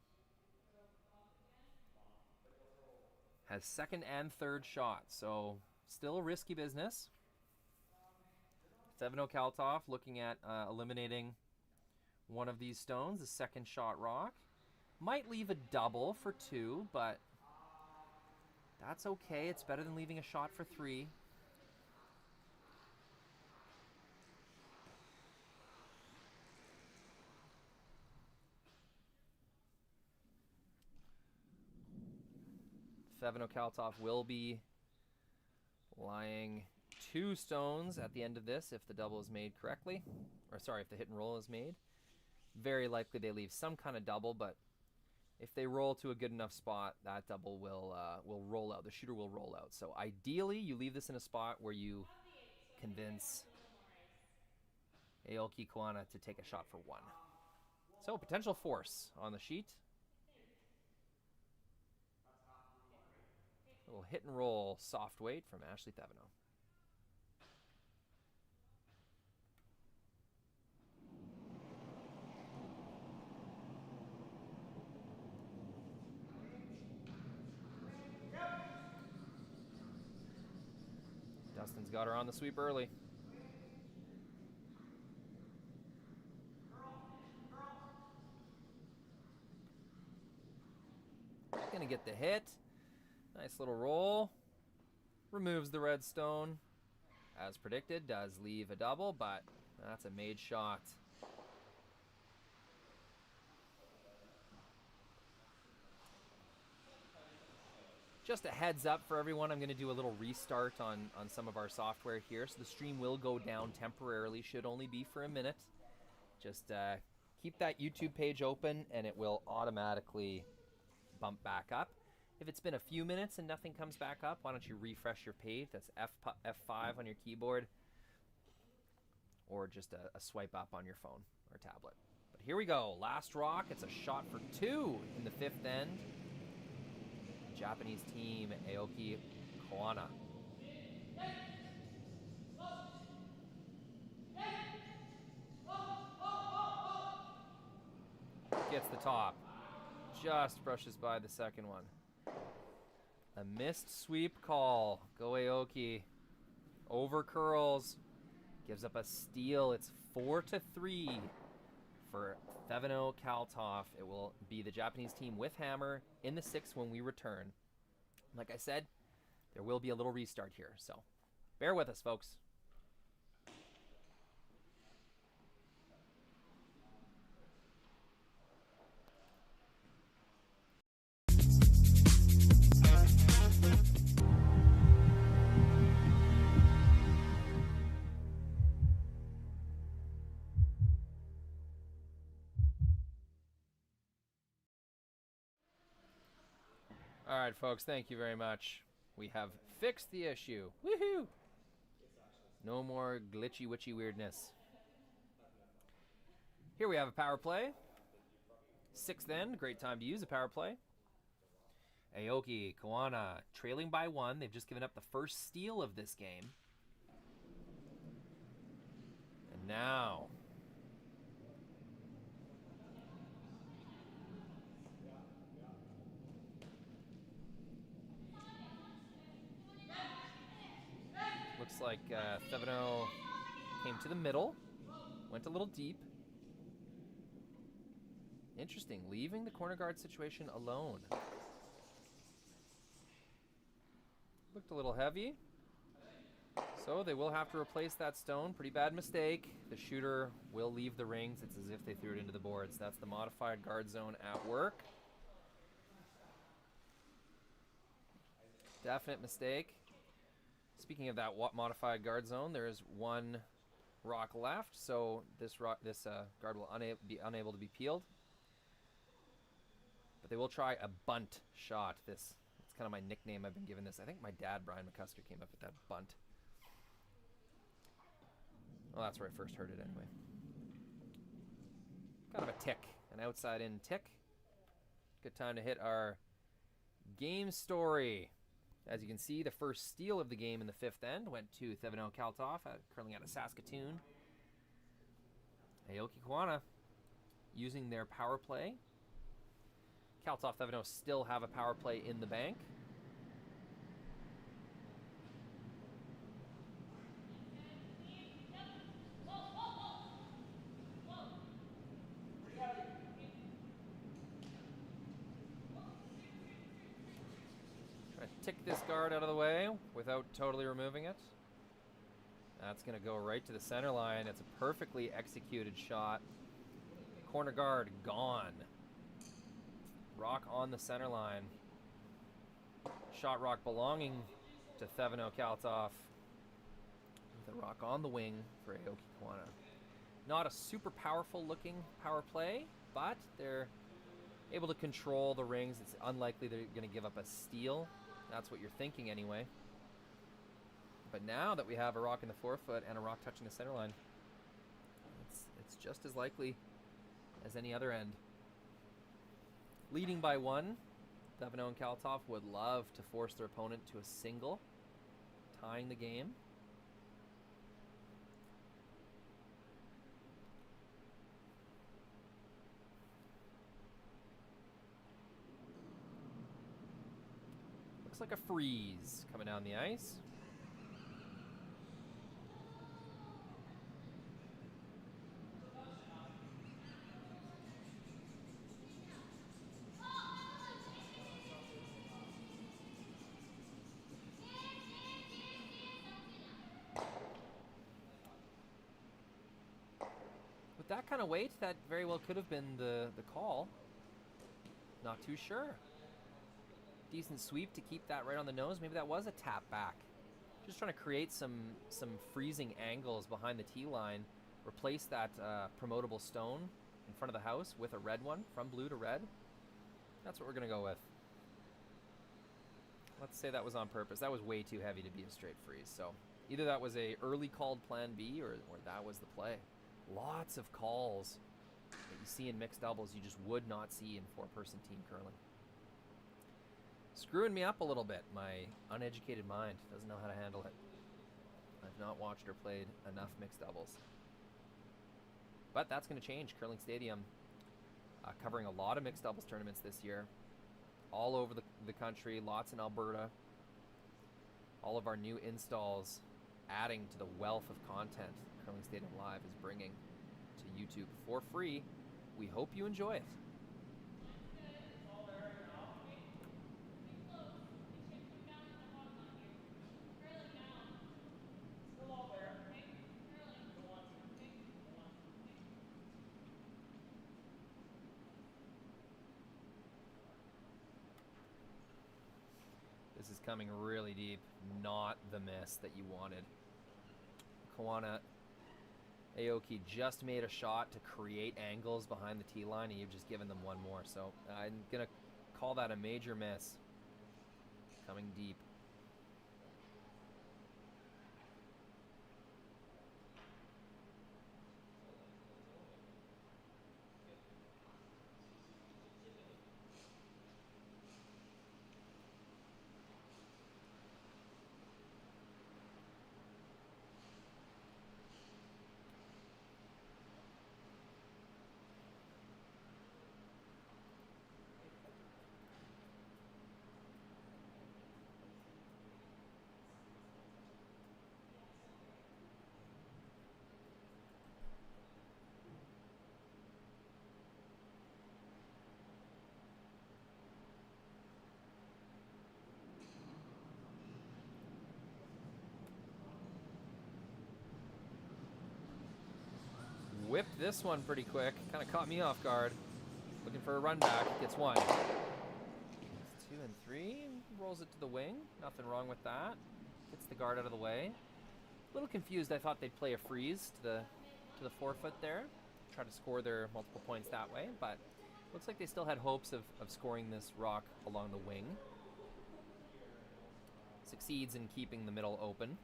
has second and third shots, so still risky business. Thevenot Kalthoff looking at eliminating one of these stones, the second shot rock. Might leave a double for 2, but that's okay. It's better than leaving a shot for 3. Thevenot Kalthoff will be lying 2 stones at the end of this if the double is made correctly. Or sorry, if the hit and roll is made. Very likely they leave some kind of double, but if they roll to a good enough spot, that double will roll out. The shooter will roll out. So ideally, you leave this in a spot where you convince Aoki Koana to take a shot for 1. So potential force on the sheet. A little hit and roll soft weight from Ashley Thevenot. Dustin's got her on the sweep early. Gonna get the hit. Nice little roll. Removes the red stone. As predicted, does leave a double, but that's a made shot. Just a heads up for everyone, I'm going to do a little restart on some of our software here. So the stream will go down temporarily, should only be for a minute. Just keep that YouTube page open and it will automatically bump back up. If it's been a few minutes and nothing comes back up, why don't you refresh your page? That's F5 on your keyboard, or just a swipe up on your phone or tablet. But here we go, last rock. It's a shot for 2 in the 5th end. Japanese team, Aoki Koana. Gets the top. Just brushes by the second one. A missed sweep call. Go Aoki. Over curls. Gives up a steal. It's 4-3 for Thevenot Kalthoff. It will be the Japanese team with hammer in the 6th when we return. Like I said, there will be a little restart here, so bear with us, folks. All right, folks, thank you very much. We have fixed the issue. Woohoo! No more glitchy, witchy weirdness. Here we have a power play. 6th end, great time to use a power play. Aoki, Koana, trailing by 1. They've just given up the first steal of this game. And now... looks like Thevenot came to the middle, went a little deep. Interesting, leaving the corner guard situation alone. Looked a little heavy, so they will have to replace that stone. Pretty bad mistake. The shooter will leave the rings. It's as if they threw it into the boards. That's the modified guard zone at work. Definite mistake. Speaking of that modified guard zone, there is 1 rock left, so this guard will be unable to be peeled. But they will try a bunt shot. It's kind of my nickname I've been given this. I think my dad, Brian McCusker, came up with that bunt. Well, that's where I first heard it anyway. Kind of a tick, an outside-in tick. Good time to hit our game story. As you can see, the first steal of the game in the 5th end went to Thevenot Kalthoff, currently out of Saskatoon. Aoki Koana using their power play. Kalthoff Thevenot still have a power play in the bank. Tick this guard out of the way without totally removing it. That's going to go right to the center line. It's a perfectly executed shot. Corner guard gone. Rock on the center line. Shot rock belonging to Thevenot Kalthoff. The rock on the wing for Aoki Koana. Not a super powerful looking power play, but they're able to control the rings. It's unlikely they're going to give up a steal. That's what you're thinking anyway. But now that we have a rock in the 4-foot and a rock touching the center line, it's just as likely as any other end. Leading by 1, Thevenot and Kalthoff would love to force their opponent to a single, tying the game. Looks like a freeze coming down the ice. With that kind of weight, that very well could have been the call. Not too sure. Decent sweep to keep that right on the nose. Maybe that was a tap back. Just trying to create some freezing angles behind the tee line. Replace that promotable stone in front of the house with a red one, from blue to red. That's what we're going to go with. Let's say that was on purpose. That was way too heavy to be a straight freeze. So either that was a early called plan B or that was the play. Lots of calls that you see in mixed doubles you just would not see in 4-person team curling. Screwing me up a little bit. My uneducated mind doesn't know how to handle it. I've not watched or played enough mixed doubles. But that's going to change. Curling Stadium covering a lot of mixed doubles tournaments this year. All over the country, lots in Alberta. All of our new installs adding to the wealth of content Curling Stadium Live is bringing to YouTube for free. We hope you enjoy it. This is coming really deep. Not the miss that you wanted. Koana, Aoki just made a shot to create angles behind the tee line, and you've just given them one more. So I'm going to call that a major miss. coming deep. Whipped this one pretty quick. Kind of caught me off guard. Looking for a run back. Gets one. It's 2 and 3. Rolls it to the wing. Nothing wrong with that. Gets the guard out of the way. A little confused. I thought they'd play a freeze to the forefoot there. Try to score their multiple points that way. But looks like they still had hopes of scoring this rock along the wing. Succeeds in keeping the middle open.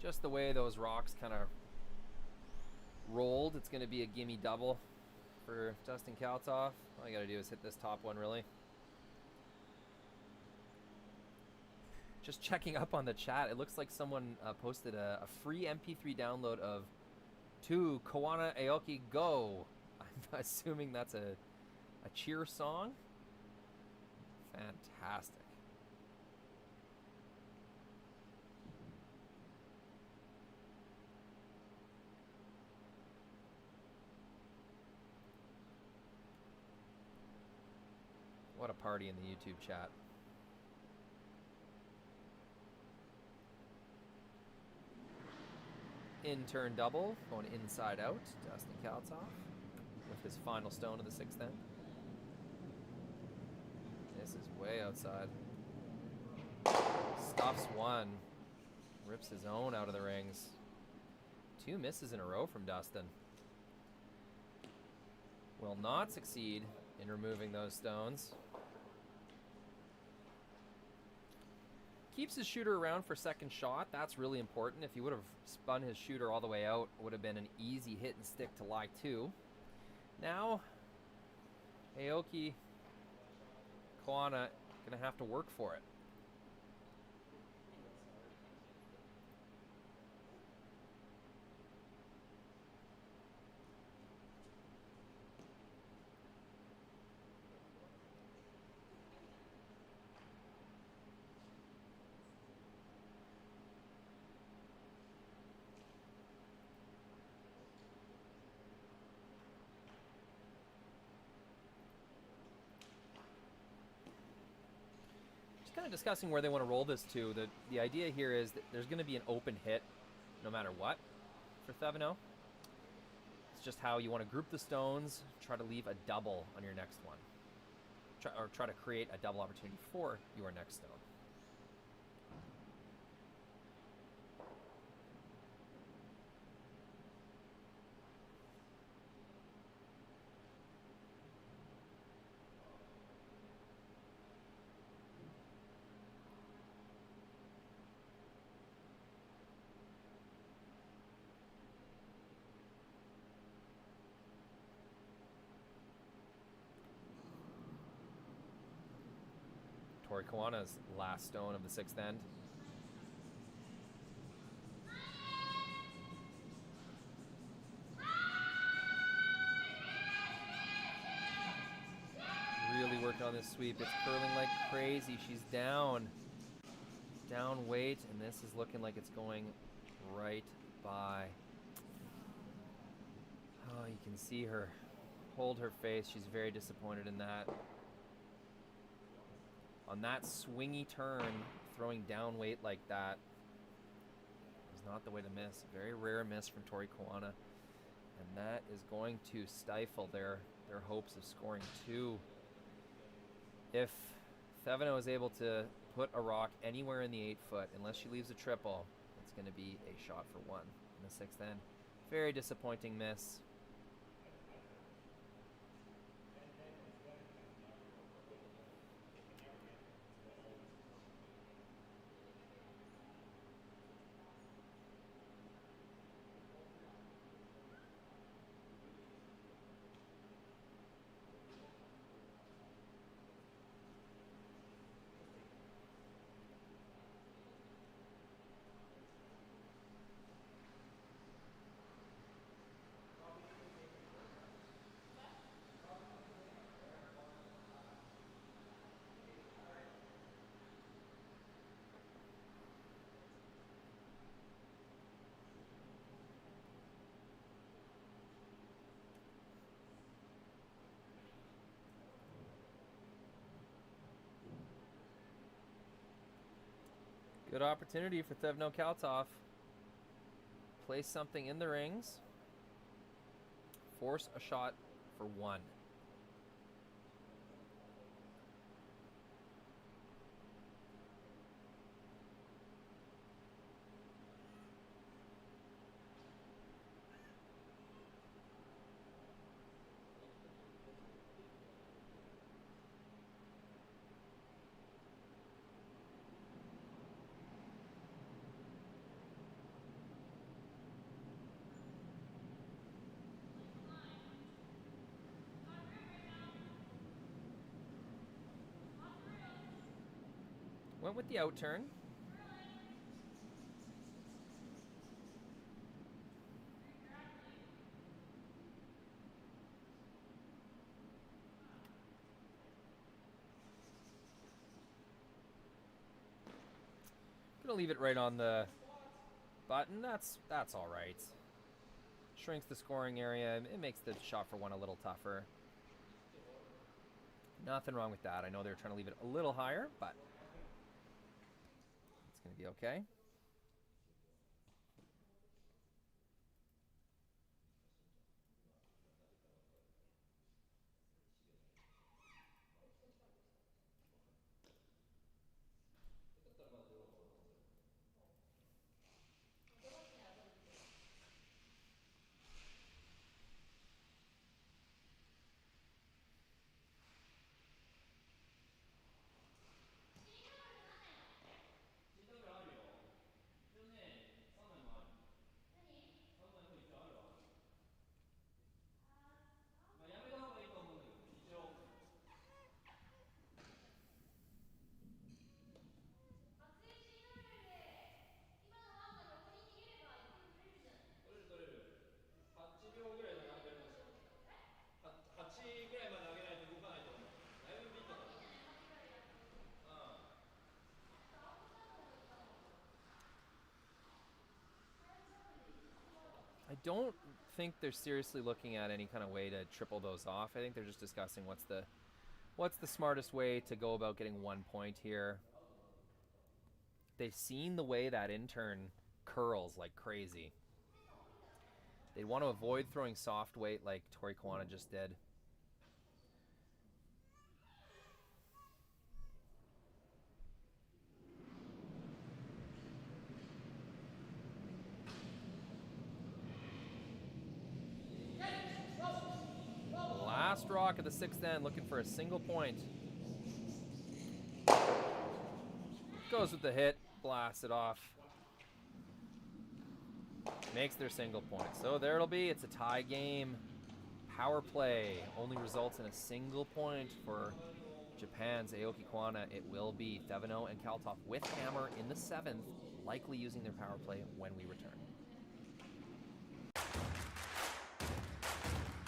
Just the way those rocks kind of rolled, it's going to be a gimme double for Dustin Kalthoff. All you got to do is hit this top one, really. Just checking up on the chat, it looks like someone posted a free MP3 download of To Koana Aoki Go. I'm assuming that's a cheer song. Fantastic. What a party in the YouTube chat. In turn double, going inside out. Dustin Kalthoff with his final stone of the 6th end. This is way outside. Stuffs one. Rips his own out of the rings. 2 misses in a row from Dustin. Will not succeed in removing those stones. Keeps his shooter around for second shot. That's really important. If he would have spun his shooter all the way out, it would have been an easy hit and stick to lie 2. Now, Aoki, Koana, gonna have to work for it. Kind of discussing where they want to roll this to. The idea here is that there's going to be an open hit no matter what for Thevenot. It's just how you want to group the stones, try to leave a double on your next one. Try to create a double opportunity for your next stone. Tori Koana's last stone of the 6th end. Really working on this sweep. It's curling like crazy. She's down weight, and this is looking like it's going right by. Oh, you can see her hold her face. She's very disappointed in that. On that swingy turn, throwing down weight like that is not the way to miss. Very rare miss from Tori Koana. And that is going to stifle their hopes of scoring 2. If Thevenot is able to put a rock anywhere in the 8-foot, unless she leaves a triple, it's going to be a shot for 1 in the 6th end. Very disappointing miss. Good opportunity for Thevenot Kalthoff. Place something in the rings. Force a shot for 1. Went with the out turn. Gonna leave it right on the button. That's all right. Shrinks the scoring area. It makes the shot for 1 a little tougher. Nothing wrong with that. I know they were trying to leave it a little higher, but it's going to be okay. I don't think they're seriously looking at any kind of way to triple those off. I think they're just discussing what's the smartest way to go about getting 1 point here. They've seen the way that intern curls like crazy. They want to avoid throwing soft weight like Tori Koana just did. Last rock of the 6th end, looking for a single point. Goes with the hit, blasts it off. Makes their single point. So there it'll be. It's a tie game. Power play only results in a single point for Japan's Aoki Koana. It will be Thevenot and Kalthoff with hammer in the 7th, likely using their power play when we return.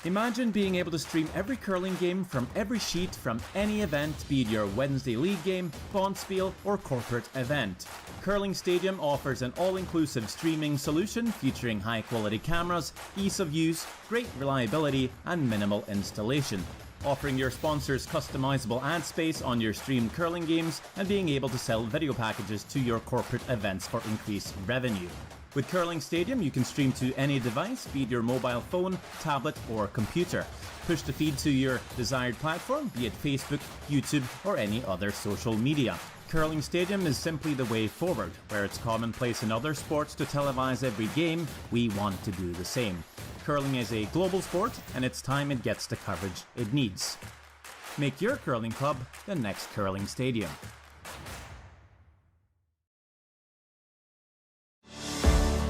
Imagine being able to stream every curling game from every sheet from any event, be it your Wednesday league game, bonspiel, or corporate event. Curling Stadium offers an all-inclusive streaming solution featuring high-quality cameras, ease of use, great reliability, and minimal installation. Offering your sponsors customizable ad space on your streamed curling games and being able to sell video packages to your corporate events for increased revenue. With Curling Stadium, you can stream to any device, be it your mobile phone, tablet, or computer. Push the feed to your desired platform, be it Facebook, YouTube, or any other social media. Curling Stadium is simply the way forward. Where it's commonplace in other sports to televise every game, we want to do the same. Curling is a global sport, and it's time it gets the coverage it needs. Make your curling club the next Curling Stadium.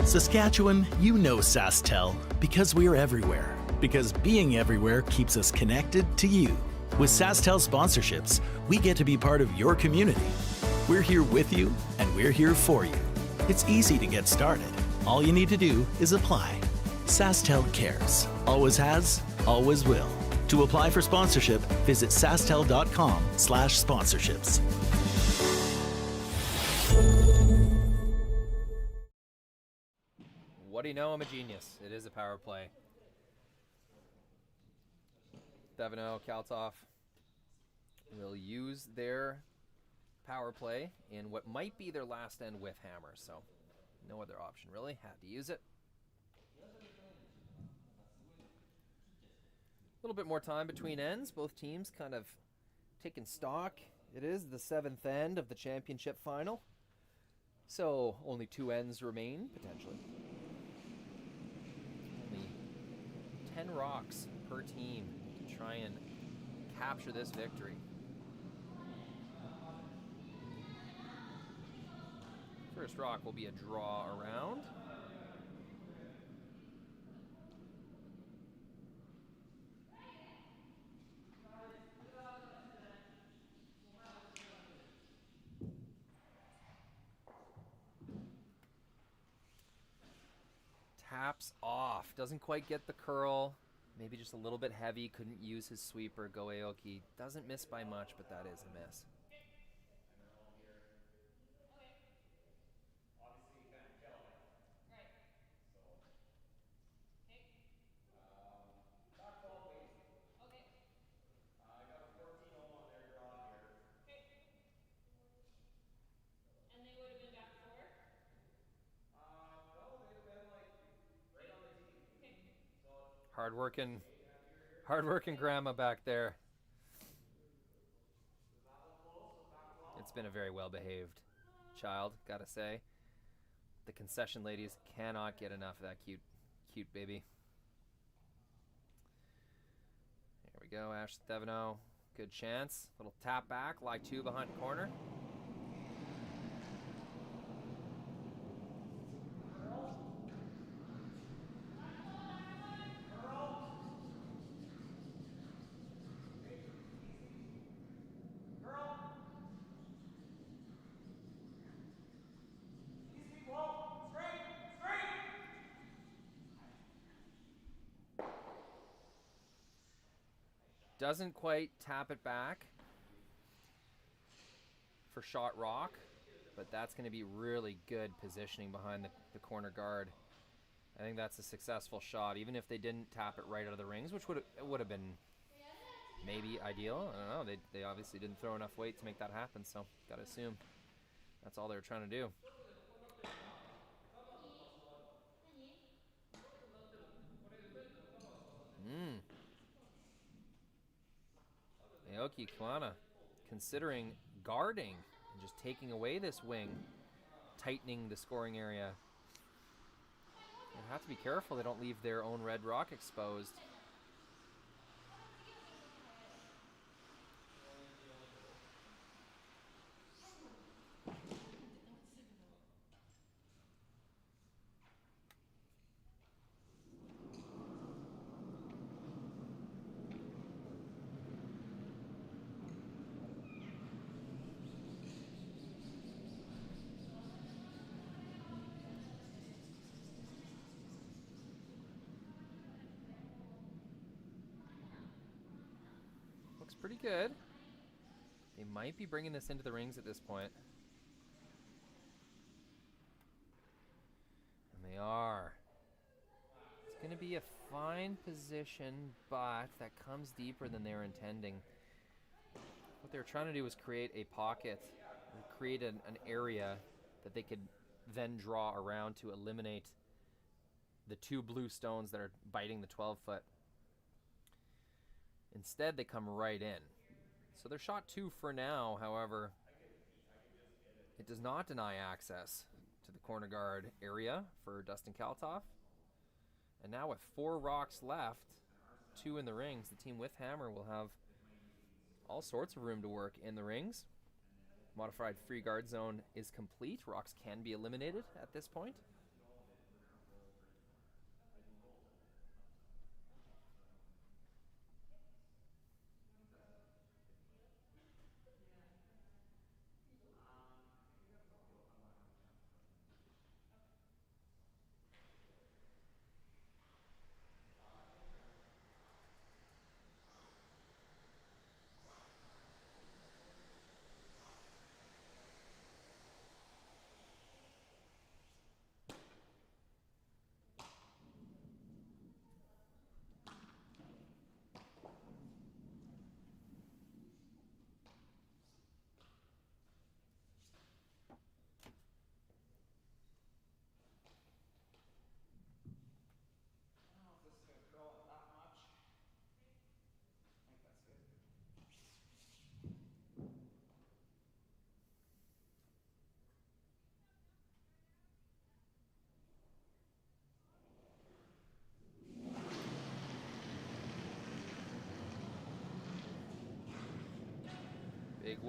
Saskatchewan, you know SaskTel because we're everywhere. Because being everywhere keeps us connected to you. With SaskTel sponsorships, we get to be part of your community. We're here with you, and we're here for you. It's easy to get started. All you need to do is apply. SaskTel cares. Always has, always will. To apply for sponsorship, visit sastel.com/sponsorships. What do you know? I'm a genius. It is a power play. Thevenot, Kalthoff will use their power play in what might be their last end with hammer, so no other option really. Had to use it. A little bit more time between ends. Both teams kind of taking stock. It is the 7th end of the championship final, so only 2 ends remain potentially. Only 10 rocks per team to try and capture this victory. First rock will be a draw around. Taps off. Doesn't quite get the curl. Maybe just a little bit heavy. Couldn't use his sweeper. Go Aoki. Doesn't miss by much, but that is a miss. Hard-working grandma back there. It's been a very well-behaved child, gotta say. The concession ladies cannot get enough of that cute baby. There we go, Ash Thevenot. Good chance. Little tap back, lie 2 behind corner. Doesn't quite tap it back for shot rock, but that's going to be really good positioning behind the corner guard. I think that's a successful shot, even if they didn't tap it right out of the rings, which would have been maybe ideal. I don't know. They obviously didn't throw enough weight to make that happen, so got to assume that's all they were trying to do. Aoki Koana considering guarding and just taking away this wing, tightening the scoring area. They have to be careful they don't leave their own red rock exposed. Looks pretty good. They might be bringing this into the rings at this point. And they are. It's going to be a fine position, but that comes deeper than they were intending. What they were trying to do was create a pocket, create an area that they could then draw around to eliminate the 2 blue stones that are biting the 12-foot. Instead, they come right in. So they're shot 2 for now, however, it does not deny access to the corner guard area for Dustin Kalthoff. And now with 4 rocks left, 2 in the rings, the team with hammer will have all sorts of room to work in the rings. Modified free guard zone is complete. Rocks can be eliminated at this point.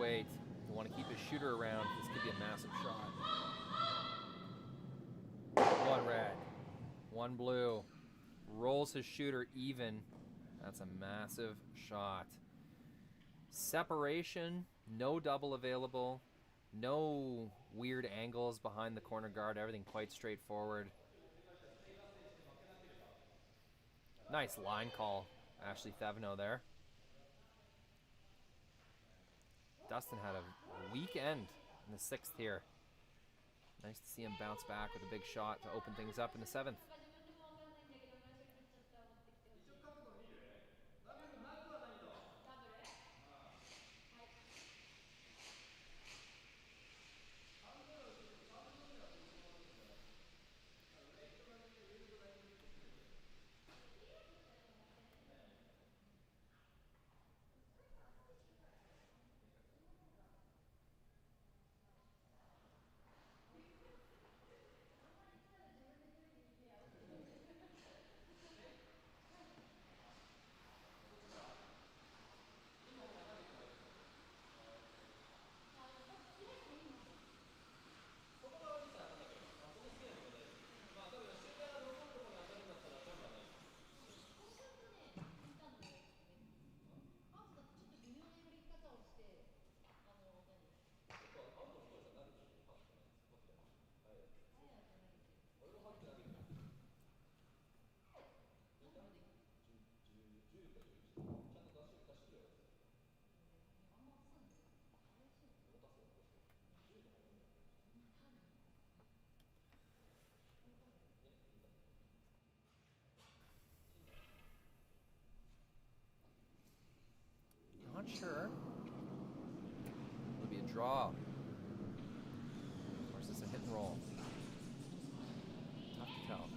wait. You want to keep his shooter around. This could be a massive shot. One red. One blue. Rolls his shooter even. That's a massive shot. Separation. No double available. No weird angles behind the corner guard. Everything quite straightforward. Nice line call, Ashley Thevenot there. Dustin had a weak end in the 6th here. Nice to see him bounce back with a big shot to open things up in the 7th. Not sure. It'll be a draw. Or is this a hit and roll? Tough to tell.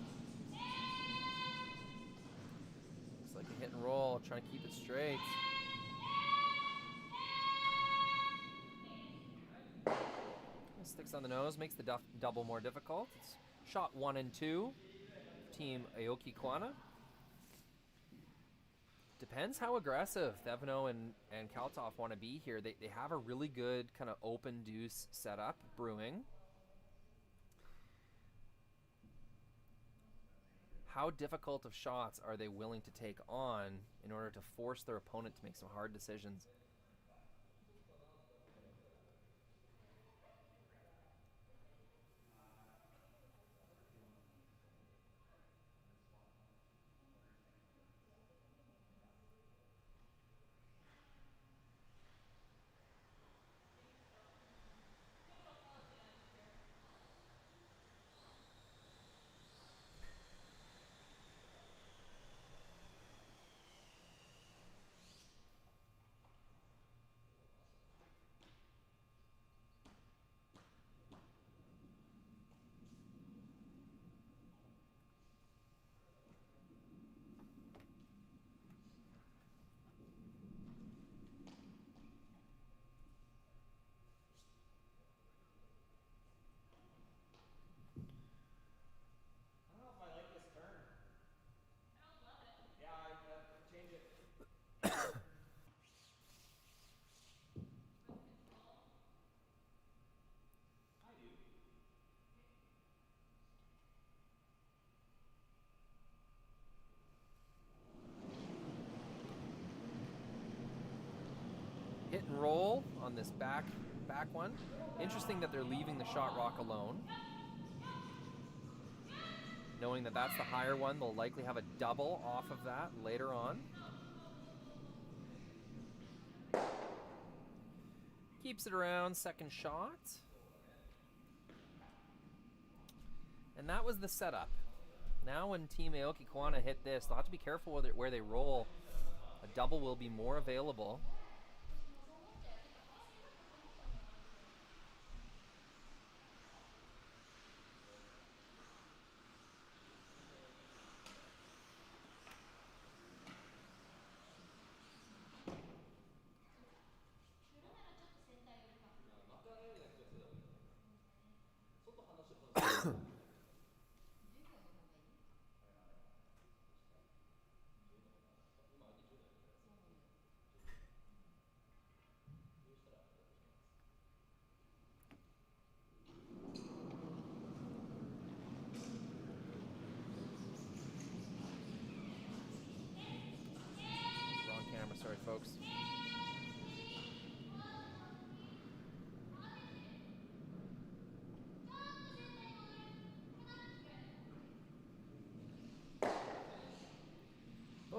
Looks like a hit and roll, trying to keep it straight. Sticks on the nose, makes the double more difficult. It's shot 1 and 2. Team Aoki Koana. Depends how aggressive Thevenot and Kalthoff want to be here. They have a really good kind of open deuce setup brewing. How difficult of shots are they willing to take on in order to force their opponent to make some hard decisions? Hit and roll on this back one. Interesting that they're leaving the shot rock alone. Knowing that that's the higher one, they'll likely have a double off of that later on. Keeps it around, second shot. And that was the setup. Now when Team Aoki Koana hit this, they'll have to be careful where they roll. A double will be more available.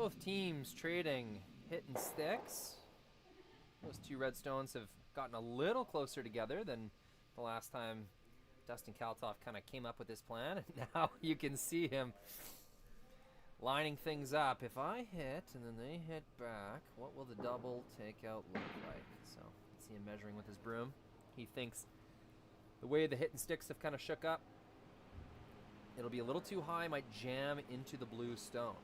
Both teams trading hit and sticks. Those two red stones have gotten a little closer together than the last time Dustin Kalthoff kind of came up with this plan. And now you can see him lining things up. If I hit and then they hit back, what will the double takeout look like? So let's see him measuring with his broom. He thinks the way the hit and sticks have kind of shook up, it'll be a little too high, might jam into the blue stone.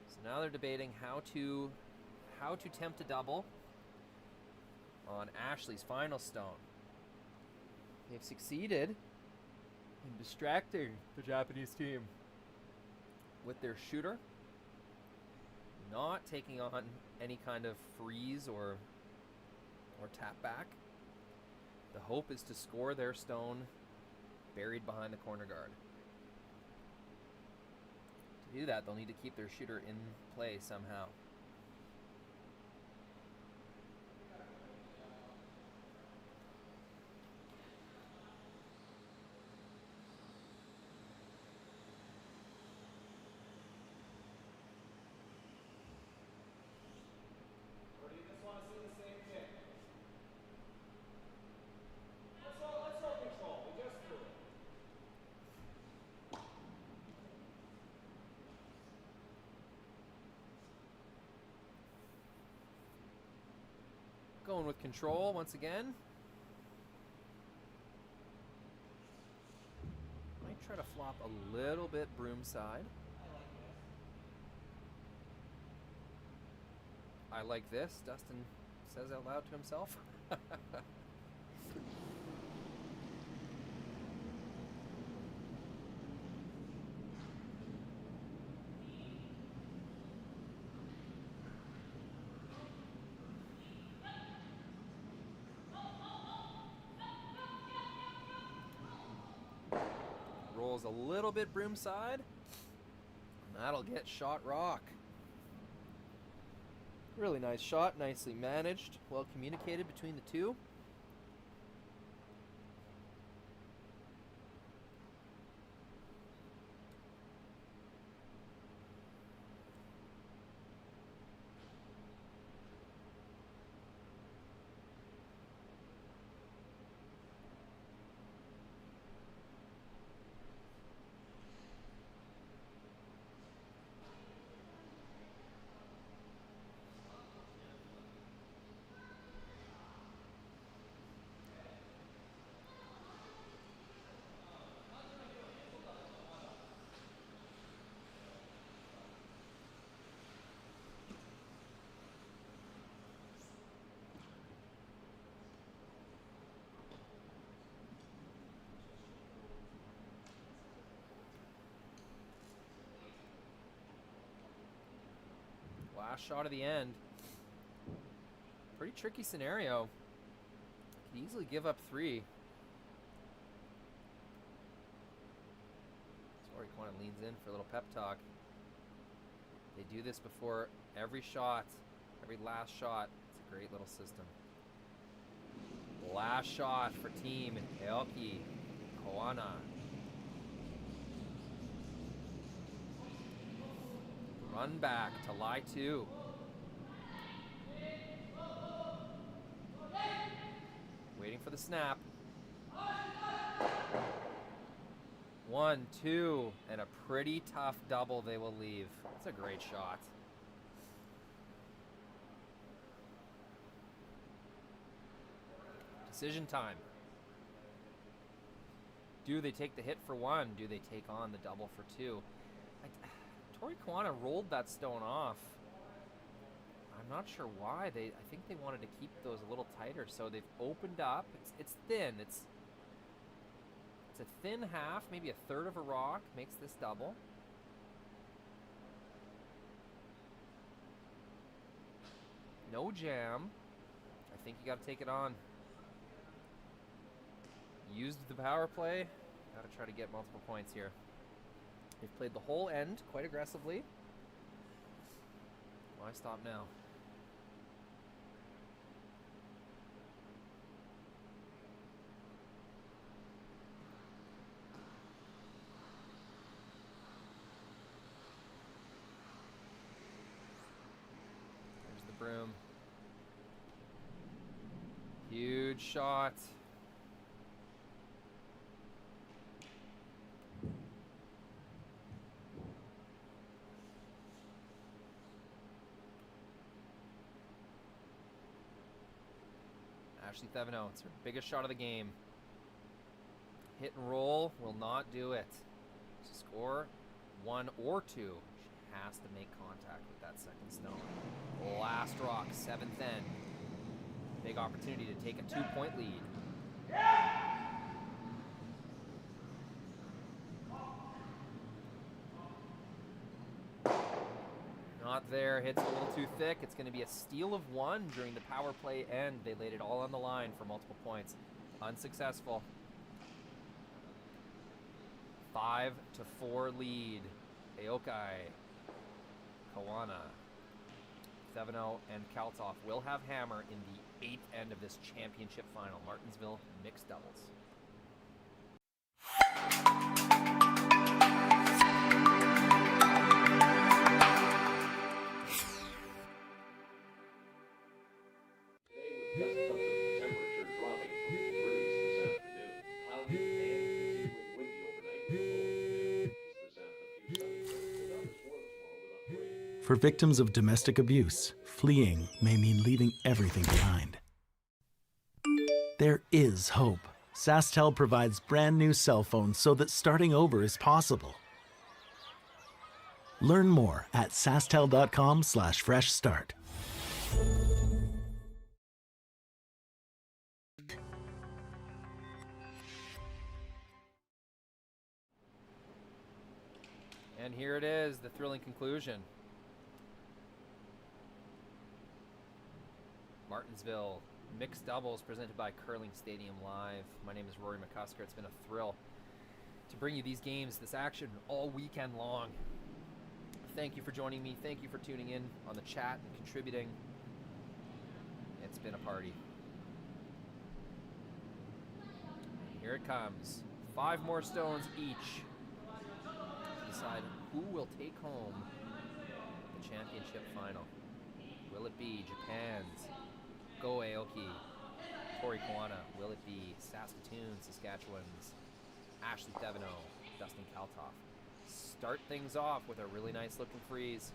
So now they're debating how to tempt a double on Ashley's final stone. They've succeeded in distracting the Japanese team with their shooter, not taking on any kind of freeze or tap back. The hope is to score their stone buried behind the corner guard. To do that, they'll need to keep their shooter in play somehow. Or do you just want to see the same thing? Let's roll control. We just threw it. Going with control once again. Might try to flop a little bit broom side. I like this, Dustin says out loud to himself. Rolls a little bit broom side. That'll get shot rock. Really nice shot, nicely managed, well communicated between the two. Last shot of the end. Pretty tricky scenario. Could easily give up 3. Tori Koana leans in for a little pep talk. They do this before every shot, every last shot. It's a great little system. Last shot for team Aoki, Koana. Run back to lie 2. Waiting for the snap. 1, 2, and a pretty tough double they will leave. That's a great shot. Decision time. Do they take the hit for 1? Do they take on the double for 2? Tori Koana rolled that stone off. I'm not sure why. I think they wanted to keep those a little tighter, so they've opened up. It's thin. It's a thin half, maybe a third of a rock makes this double. No jam. I think you got to take it on. Used the power play. Got to try to get multiple points here. They've played the whole end quite aggressively. Why stop now? Good shot. Ashley Thevenot, it's her biggest shot of the game. Hit and roll will not do it. To score 1 or 2, she has to make contact with that second stone. Last rock, 7th end. Big opportunity to take a 2-point lead. Not there, hits a little too thick. It's going to be a steal of 1 during the power play end. They laid it all on the line for multiple points. Unsuccessful. 5-4 lead. Aoki, Koana, Thevenot, and Kalthoff will have hammer in the 8th end of this championship final. Martensville mixed doubles. For victims of domestic abuse, fleeing may mean leaving everything behind. There is hope. SaskTel provides brand new cell phones so that starting over is possible. Learn more at sasktel.com/fresh start. And here it is, the thrilling conclusion. Martensville mixed doubles presented by Curling Stadium Live. My name is Rory McCusker. It's been a thrill to bring you these games, this action all weekend long. Thank you for joining me. Thank you for tuning in on the chat and contributing. It's been a party. Here it comes. 5 more stones each to decide who will take home the championship final. Will it be Japan's Go Aoki, Tori, Koana? Will it be Saskatoon, Saskatchewan's Ashley Thevenot, Dustin, Kalthoff? Start things off with a really nice looking freeze.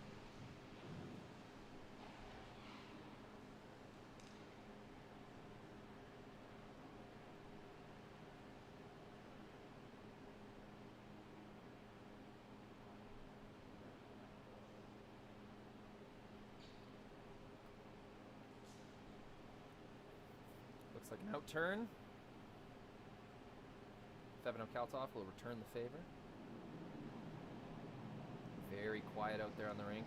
Looks like an outturn. Thevenot Kalthoff will return the favor. Very quiet out there on the rink.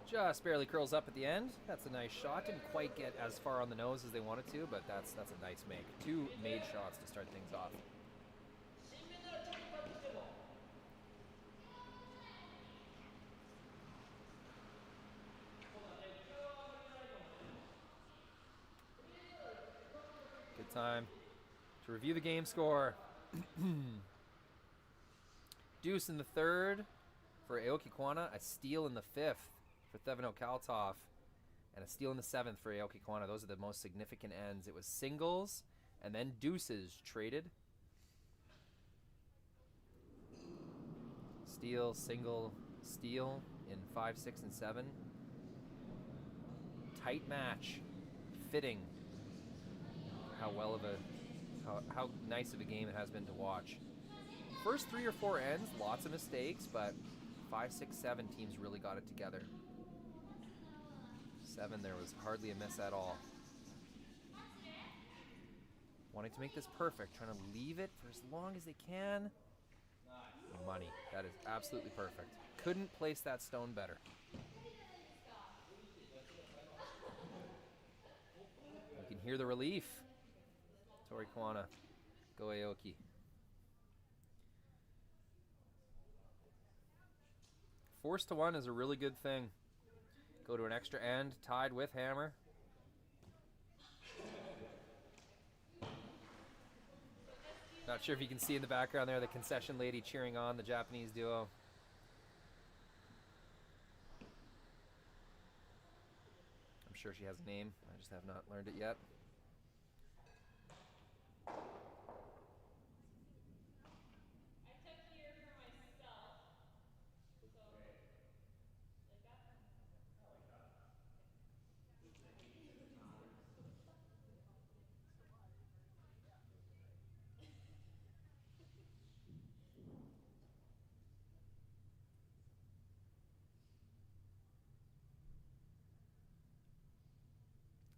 Just barely curls up at the end. That's a nice shot. Didn't quite get as far on the nose as they wanted to, but that's a nice make. 2 made shots to start things off. Good time to review the game score. Deuce in the 3rd for Aoki Koana, a steal in the 5th for Thevenot Kalthoff, and a steal in the 7th for Aoki Koana. Those are the most significant ends. It was singles and then deuces traded. Steal, single, steal in 5, 6, and 7. Tight match, fitting. How nice of a game it has been to watch. First 3 or 4 ends, lots of mistakes, but 5, 6, 7 teams really got it together. 7, there was hardly a miss at all. Wanting to make this perfect, trying to leave it for as long as they can. Money. That is absolutely perfect. Couldn't place that stone better. You can hear the relief. Tori, Koana, Go Aoki. Forced to 1 is a really good thing. Go to an extra end, tied with hammer. Not sure if you can see in the background there the concession lady cheering on the Japanese duo. I'm sure she has a name. I just have not learned it yet.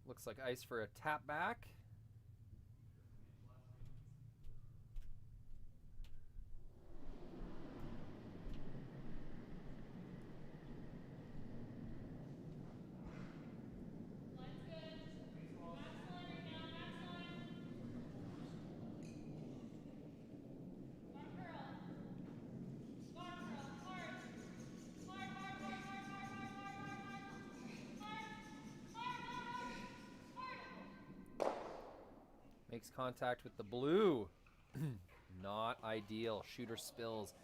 Looks like ice for a tap back. Makes contact with the blue. Not ideal. Shooter spills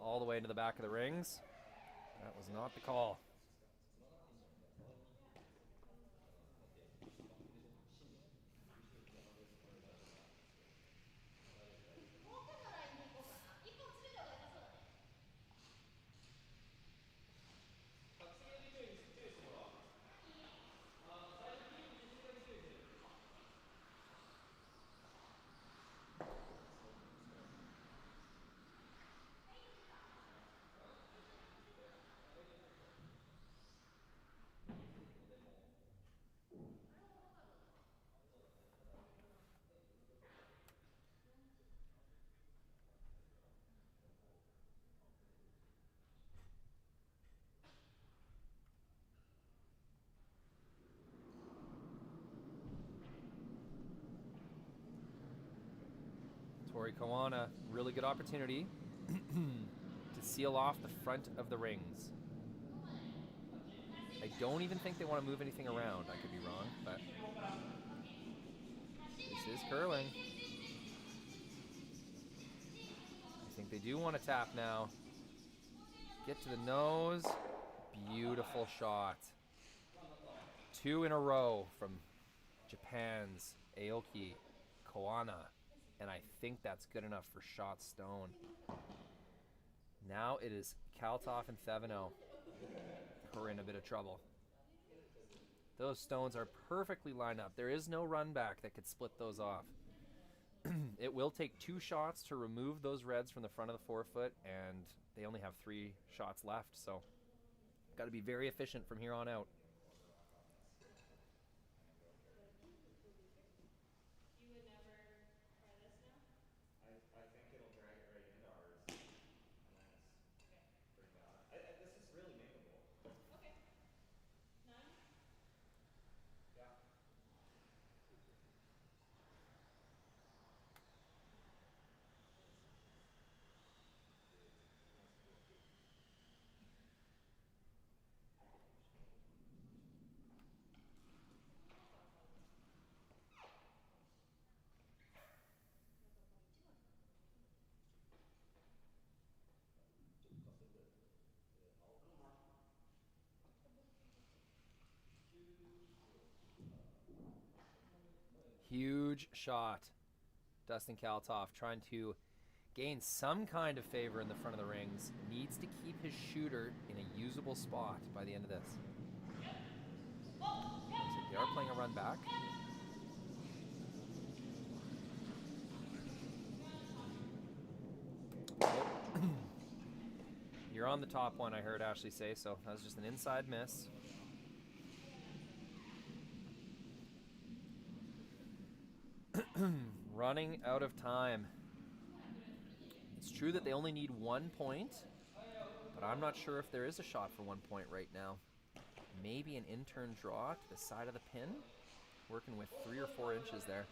all the way into the back of the rings. That was not the call. Tori Koana, really good opportunity to seal off the front of the rings. I don't even think they want to move anything around. I could be wrong, but this is curling. I think they do want to tap now. Get to the nose. Beautiful shot. 2 in a row from Japan's Aoki, Koana. And I think that's good enough for shot stone. Now it is Kalthoff and Thevenot who are in a bit of trouble. Those stones are perfectly lined up. There is no run back that could split those off. It will take 2 shots to remove those reds from the front of the forefoot, and they only have 3 shots left, so got to be very efficient from here on out. I think it'll drag right into ours. And then it's pretty bad. This is really makeable. Okay. 9? Yeah. Huge shot. Dustin Kalthoff trying to gain some kind of favor in the front of the rings. Needs to keep his shooter in a usable spot by the end of this. They are playing a run back. You're on the top one, I heard Ashley say, so that was just an inside miss. Running out of time. It's true that they only need 1 point, but I'm not sure if there is a shot for 1 point right now. Maybe an in-turn draw to the side of the pin. Working with 3 or 4 inches there.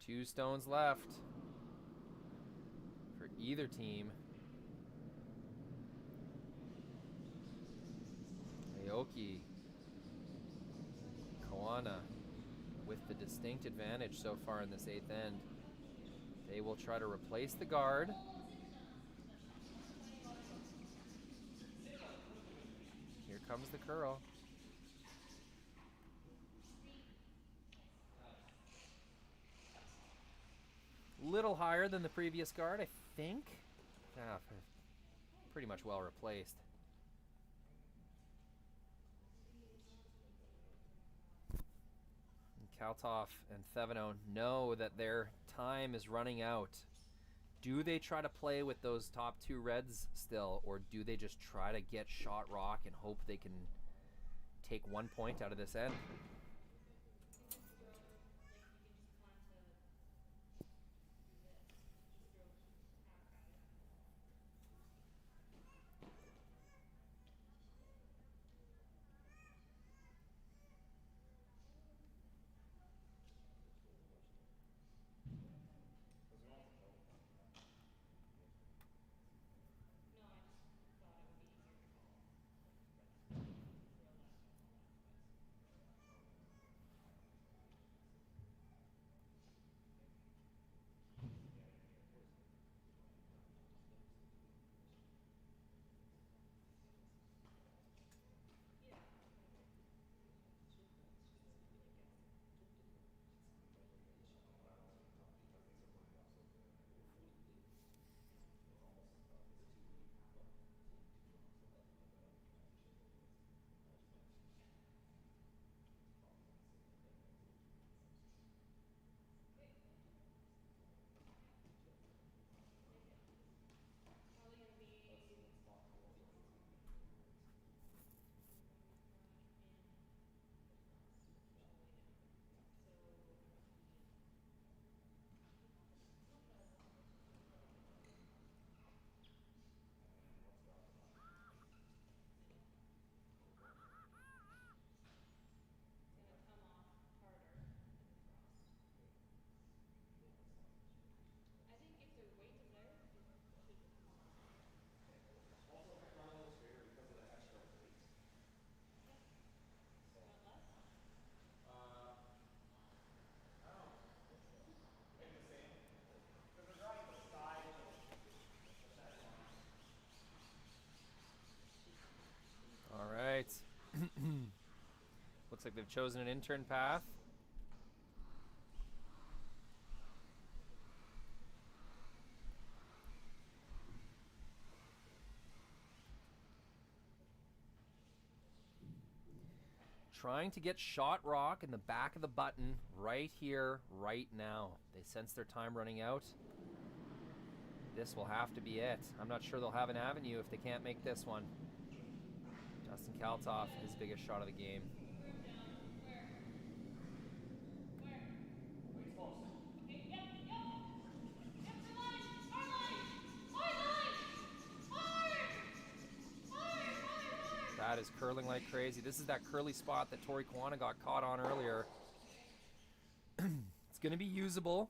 2 stones left for either team. Aoki, Koana with the distinct advantage so far in this 8th end. They will try to replace the guard. Here comes the curl. Little higher than the previous guard, I think. Ah, pretty much well replaced. Kalthoff and Thevenot know that their time is running out. Do they try to play with those top 2 reds still, or do they just try to get shot rock and hope they can take 1 point out of this end? Looks like they've chosen an intern path. Trying to get shot rock in the back of the button right here, right now. They sense their time running out. This will have to be it. I'm not sure they'll have an avenue if they can't make this one. Dustin Kalthoff, his biggest shot of the game. That is curling like crazy. This is that curly spot that Tori Koana got caught on earlier. It's going to be usable.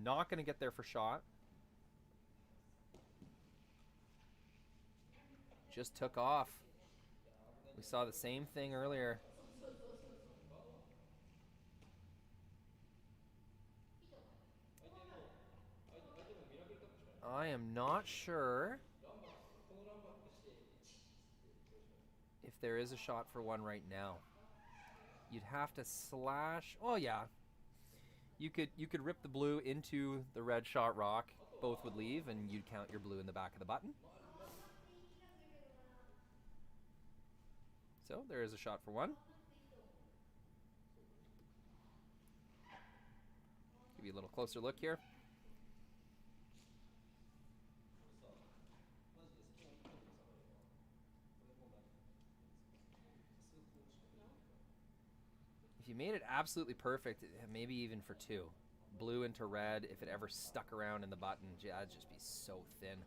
Not going to get there for shot. Just took off. We saw the same thing earlier. I am not sure if there is a shot for one right now. You'd have to slash. Oh yeah, you could rip the blue into the red shot rock. Both would leave, and you'd count your blue in the back of the button. So there is a shot for one. Give you a little closer look here. If you made it absolutely perfect, maybe even for two. Blue into red, if it ever stuck around in the button, that'd just be so thin.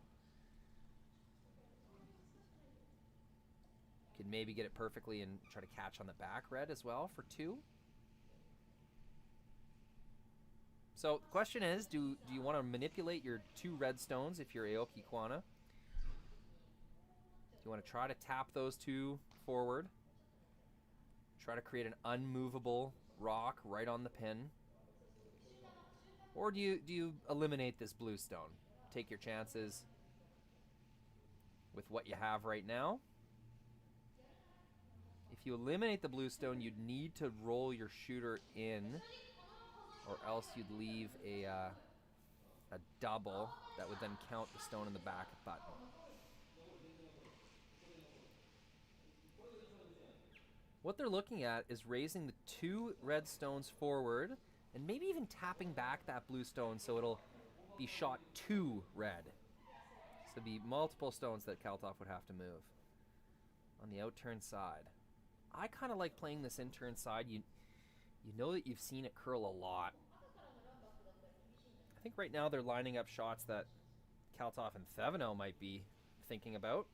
Could maybe get it perfectly and try to catch on the back red as well for two. So the question is, do you want to manipulate your 2 red stones if you're Aoki Koana? Do you want to try to tap those 2 forward? Try to create an unmovable rock right on the pin? Or do you eliminate this blue stone? Take your chances with what you have right now. If you eliminate the blue stone, you'd need to roll your shooter in, or else you'd leave a double that would then count the stone in the back button. What they're looking at is raising the 2 red stones forward and maybe even tapping back that blue stone so it'll be shot 2 red. So there'd be multiple stones that Kalthoff would have to move. On the out-turn side. I kind of like playing this in-turn side. You know that you've seen it curl a lot. I think right now they're lining up shots that Kalthoff and Thevenot might be thinking about.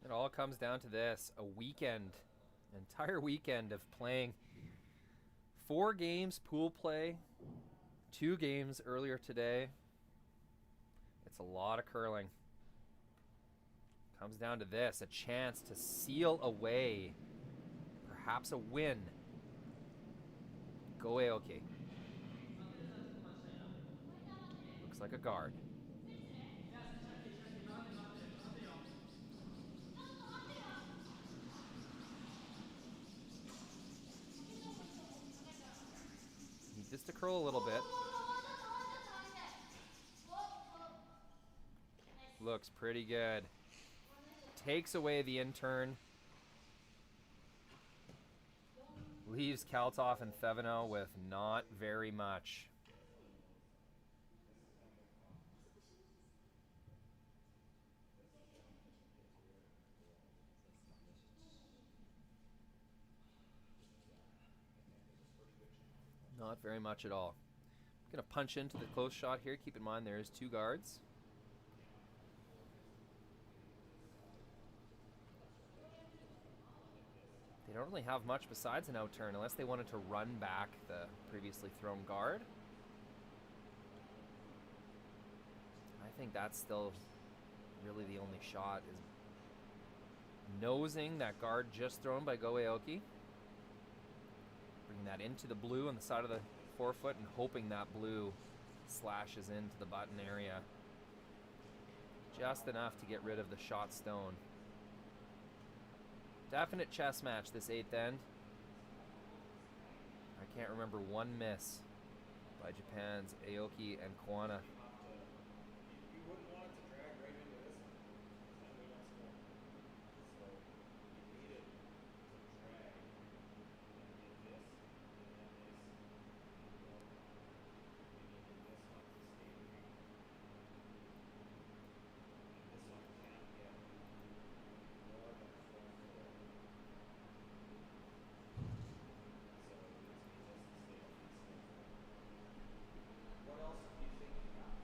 It all comes down to this, a weekend, an entire weekend of playing 4 games pool play, 2 games earlier today. It's a lot of curling. Comes down to this, a chance to seal away perhaps a win. Go Aoki. Looks like a guard. Just to curl a little bit. Looks pretty good. Takes away the in-turn. Leaves Kalthoff and Thevenot with not very much. Not very much at all. I'm going to punch into the close shot here. Keep in mind there is 2 guards. They don't really have much besides an out-turn unless they wanted to run back the previously thrown guard. I think that's still really the only shot, is nosing that guard just thrown by Go Aoki. Bringing that into the blue on the side of the forefoot and hoping that blue slashes into the button area. Just enough to get rid of the shot stone. Definite chess match this 8th end. I can't remember one miss by Japan's Aoki and Koana. You wouldn't want it to drag right into this one. Then we don't score. So you need it to drag and get this, and then this. We needed this one to stay free. And this one can't get more than 4-4. So it needs to be just to stay on this. What else do you think you have?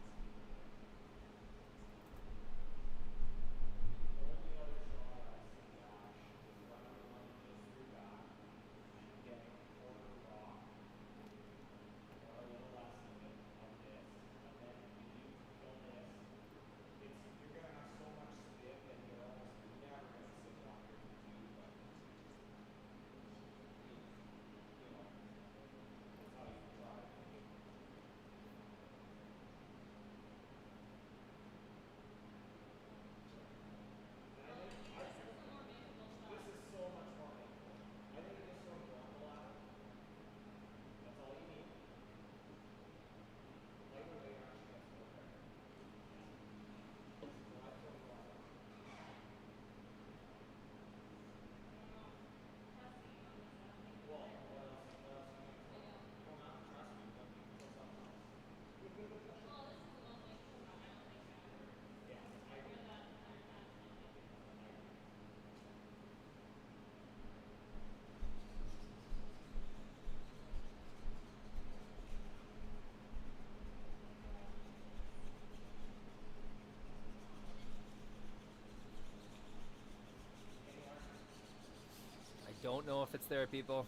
benefits there, people.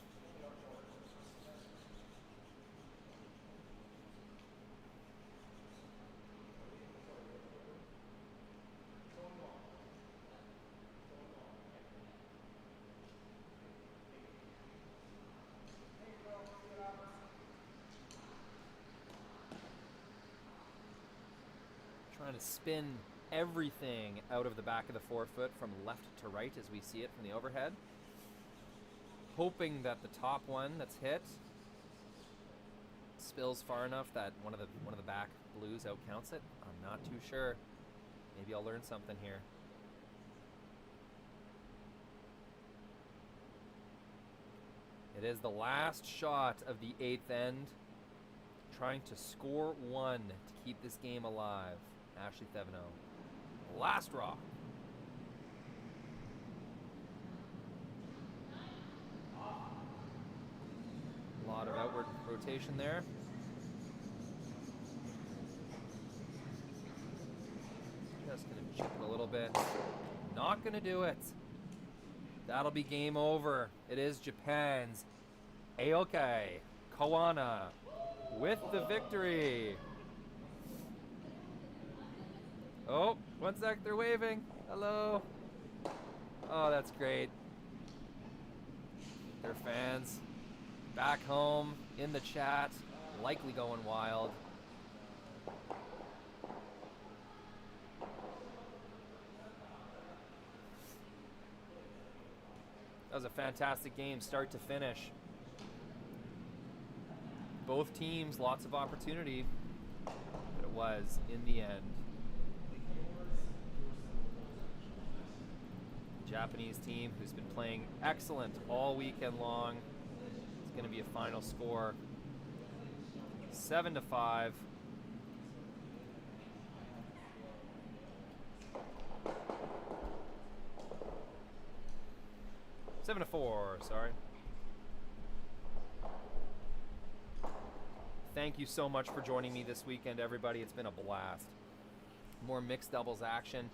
Trying to spin everything out of the back of the forefoot from left to right as we see it from the overhead. Hoping that the top one that's hit spills far enough that one of the back blues out counts it. I'm not too sure. Maybe I'll learn something here. It is the last shot of the 8th end. Trying to score one to keep this game alive. Ashley Thevenot. Last rock. A lot of outward rotation there. Just gonna chip it a little bit. Not gonna do it. That'll be game over. It is Japan's Aoki Koana with the victory. Oh, 1 sec, they're waving. Hello. Oh, that's great. Their fans back home in the chat, likely going wild. That was a fantastic game, start to finish. Both teams, lots of opportunity, but it was in the end. Japanese team who's been playing excellent all weekend long. It's going to be a final score 7-5. Seven to 4, sorry. Thank you so much for joining me this weekend, everybody. It's been a blast. More mixed doubles action.